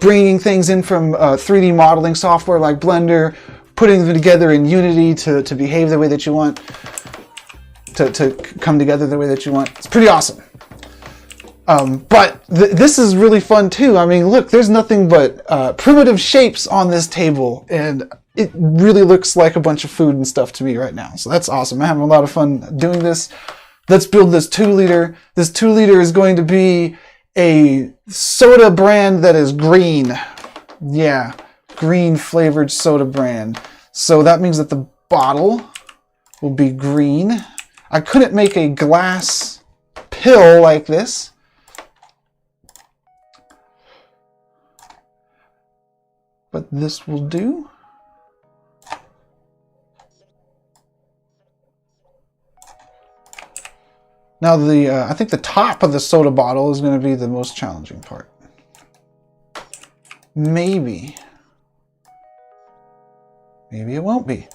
bringing things in from 3D modeling software like Blender, putting them together in Unity to behave the way that you want, to come together the way that you want. It's pretty awesome. But this is really fun too. I mean, look, there's nothing but primitive shapes on this table, and it really looks like a bunch of food and stuff to me right now. So that's awesome. I'm having a lot of fun doing this. Let's build this 2-liter. This 2-liter is going to be a soda brand that is green. Yeah, green flavored soda brand. So that means that the bottle will be green. I couldn't make a glass pill like this. But this will do. Now I think the top of the soda bottle is going to be the most challenging part. Maybe. Maybe it won't be.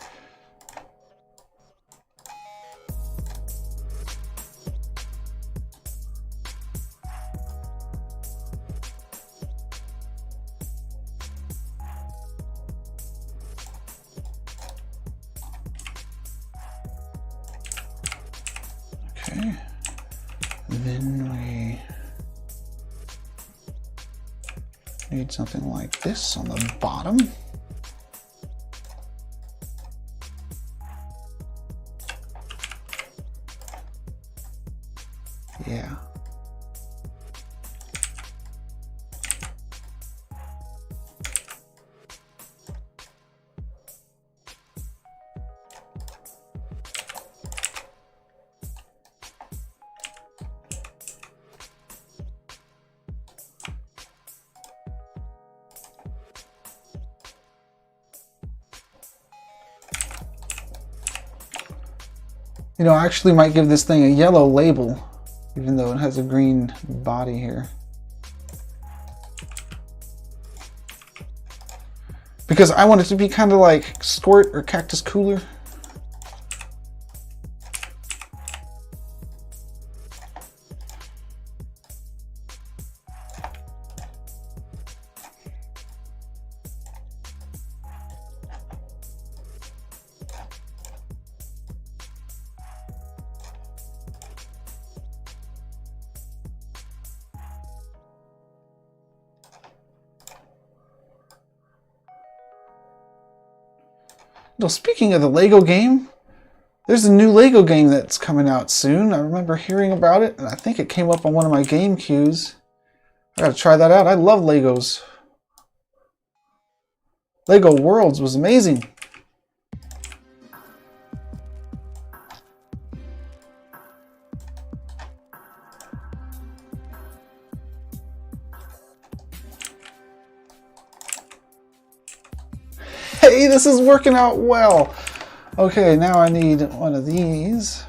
Okay. Then we need something like this on the bottom. You know, I actually might give this thing a yellow label, even though it has a green body here. Because I want it to be kind of like Squirt or Cactus Cooler. Well, speaking of the Lego game, there's a new Lego game that's coming out soon. I remember hearing about it, and I think it came up on one of my game queues. I gotta try that out. I love Legos. Lego Worlds was amazing. Hey, this is working out well. Okay, now I need one of these.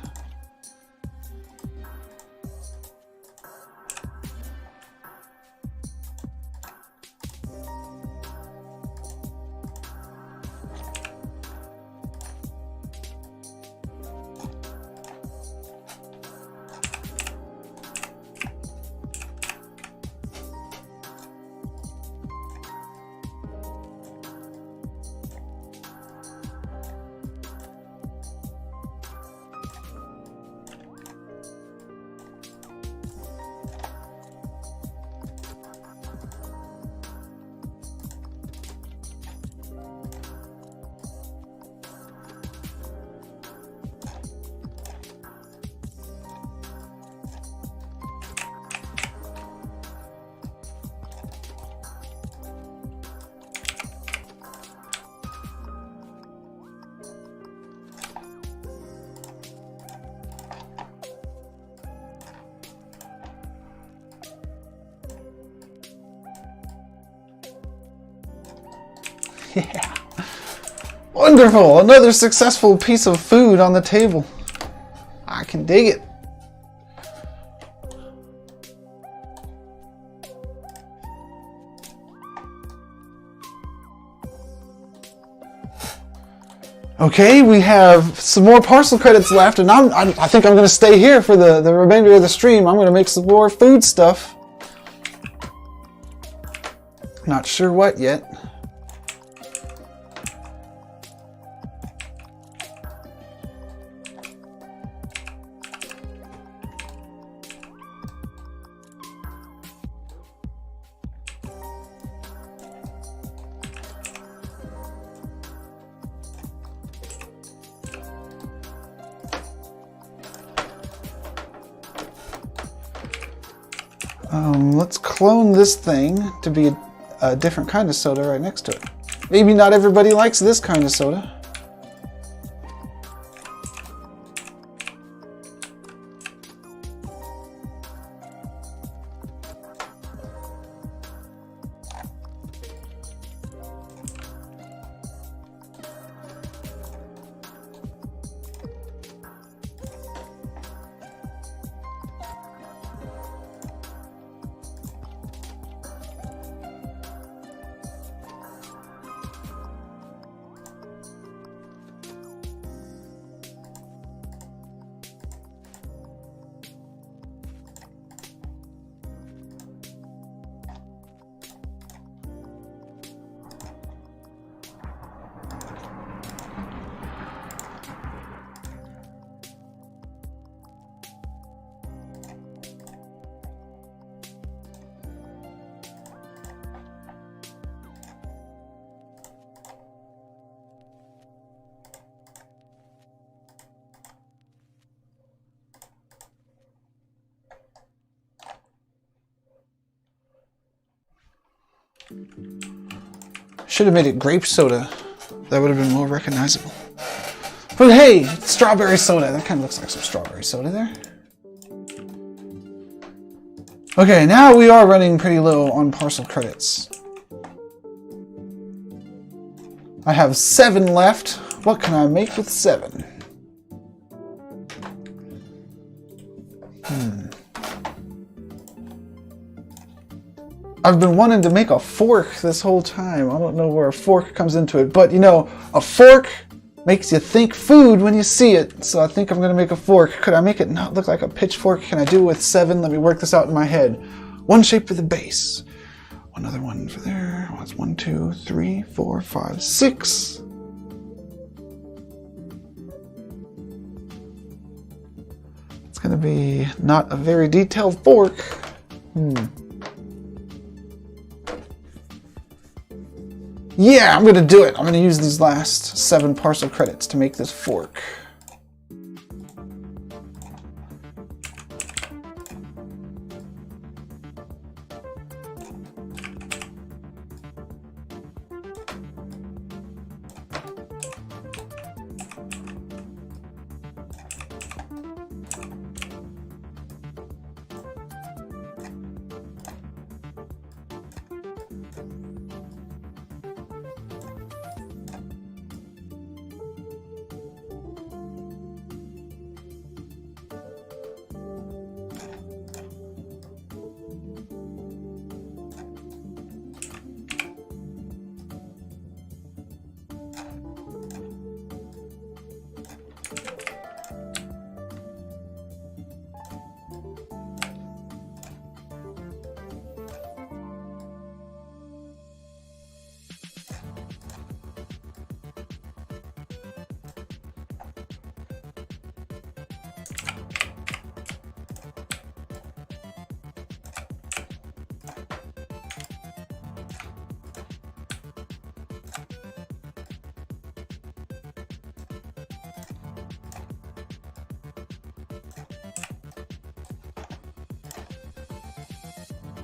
Yeah. Wonderful! Another successful piece of food on the table. I can dig it. Okay, we have some more parcel credits left, and I think I'm going to stay here for the remainder of the stream. I'm going to make some more food stuff. Not sure what yet. Let's clone this thing to be a different kind of soda right next to it. Maybe not everybody likes this kind of soda. Should have made it grape soda. That would have been more recognizable. But hey, strawberry soda. That kind of looks like some strawberry soda there. Okay, now we are running pretty low on parcel credits. I have 7 left. What can I make with 7? I've been wanting to make a fork this whole time. I don't know where a fork comes into it, but you know, a fork makes you think food when you see it. So I think I'm going to make a fork. Could I make it not look like a pitchfork? Can I do it with 7? Let me work this out in my head. One shape for the base. Another one for there. Oh, that's 1, 2, 3, 4, 5, 6. It's going to be not a very detailed fork. Yeah, I'm going to do it. I'm going to use these last 7 parcel credits to make this fork.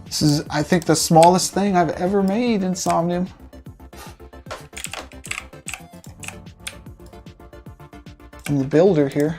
This is, I think, the smallest thing I've ever made in Somnium. I'm the builder here.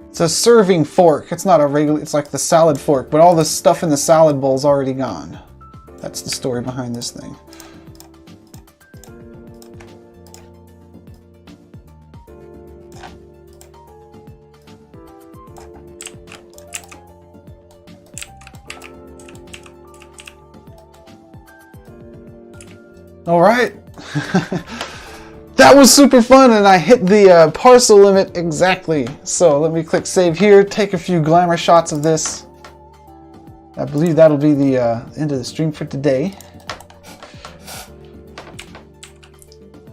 It's a serving fork. It's not a regular, it's like the salad fork, but all the stuff in the salad bowl is already gone. That's the story behind this thing. All right. That was super fun, and I hit the parcel limit exactly. So let me click save here, take a few glamour shots of this. I believe that'll be the end of the stream for today.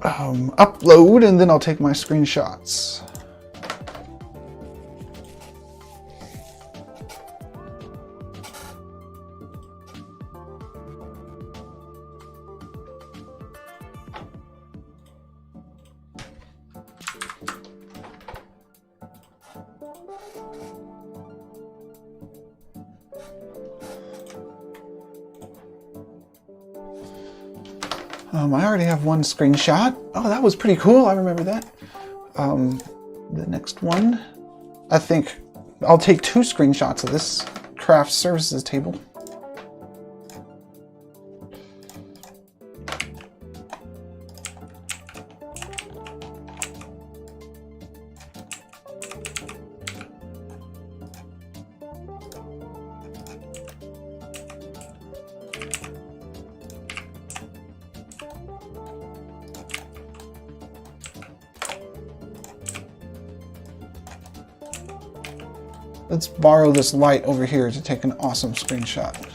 Upload, and then I'll take my screenshots. I already have one screenshot. Oh, that was pretty cool. I remember that. The next one, I think I'll take 2 screenshots of this craft services table. Let's borrow this light over here to take an awesome screenshot.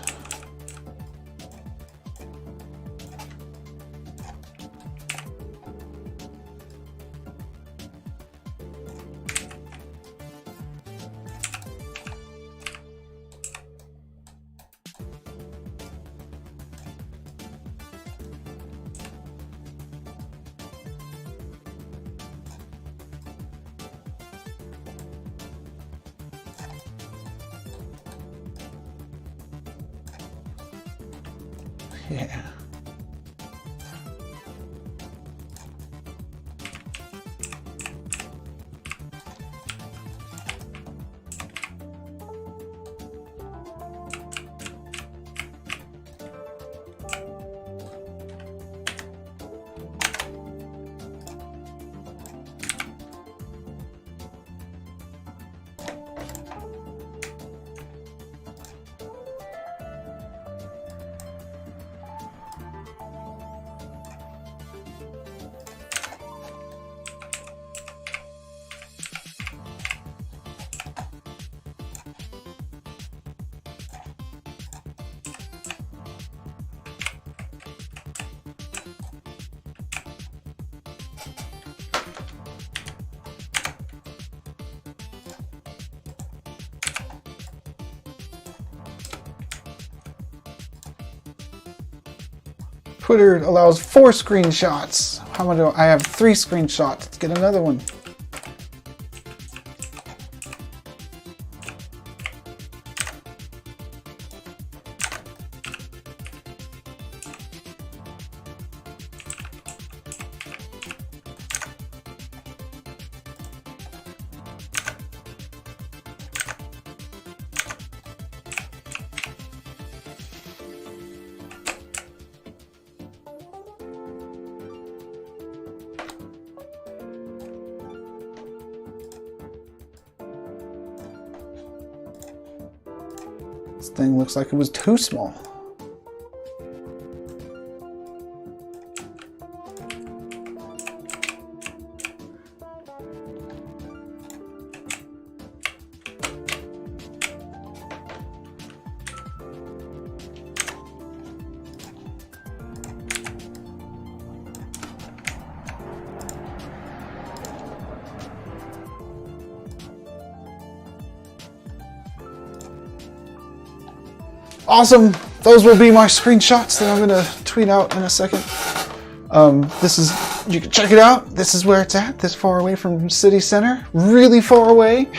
Yeah. Twitter allows 4 screenshots. How many do I have? 3 screenshots. Let's get another one. This thing looks like it was too small. Awesome. Those will be my screenshots that I'm going to tweet out in a second. You can check it out. This is where it's at, this far away from city center. Really far away,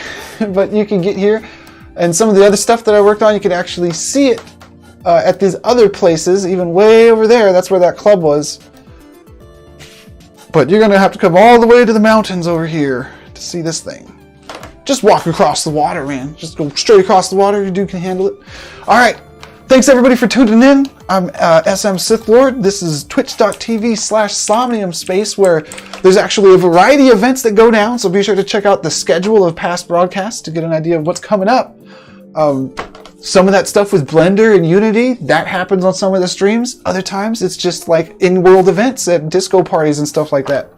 but you can get here. And some of the other stuff that I worked on, you can actually see it at these other places, even way over there. That's where that club was. But you're going to have to come all the way to the mountains over here to see this thing. Just walk across the water, man. Just go straight across the water. Your dude can handle it. All right. Thanks everybody for tuning in. I'm SM Sith Lord. This is twitch.tv/Somnium space, where there's actually a variety of events that go down. So be sure to check out the schedule of past broadcasts to get an idea of what's coming up. Some of that stuff with Blender and Unity, that happens on some of the streams. Other times it's just like in-world events at disco parties and stuff like that.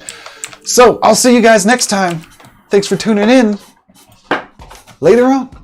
So I'll see you guys next time. Thanks for tuning in. Later on.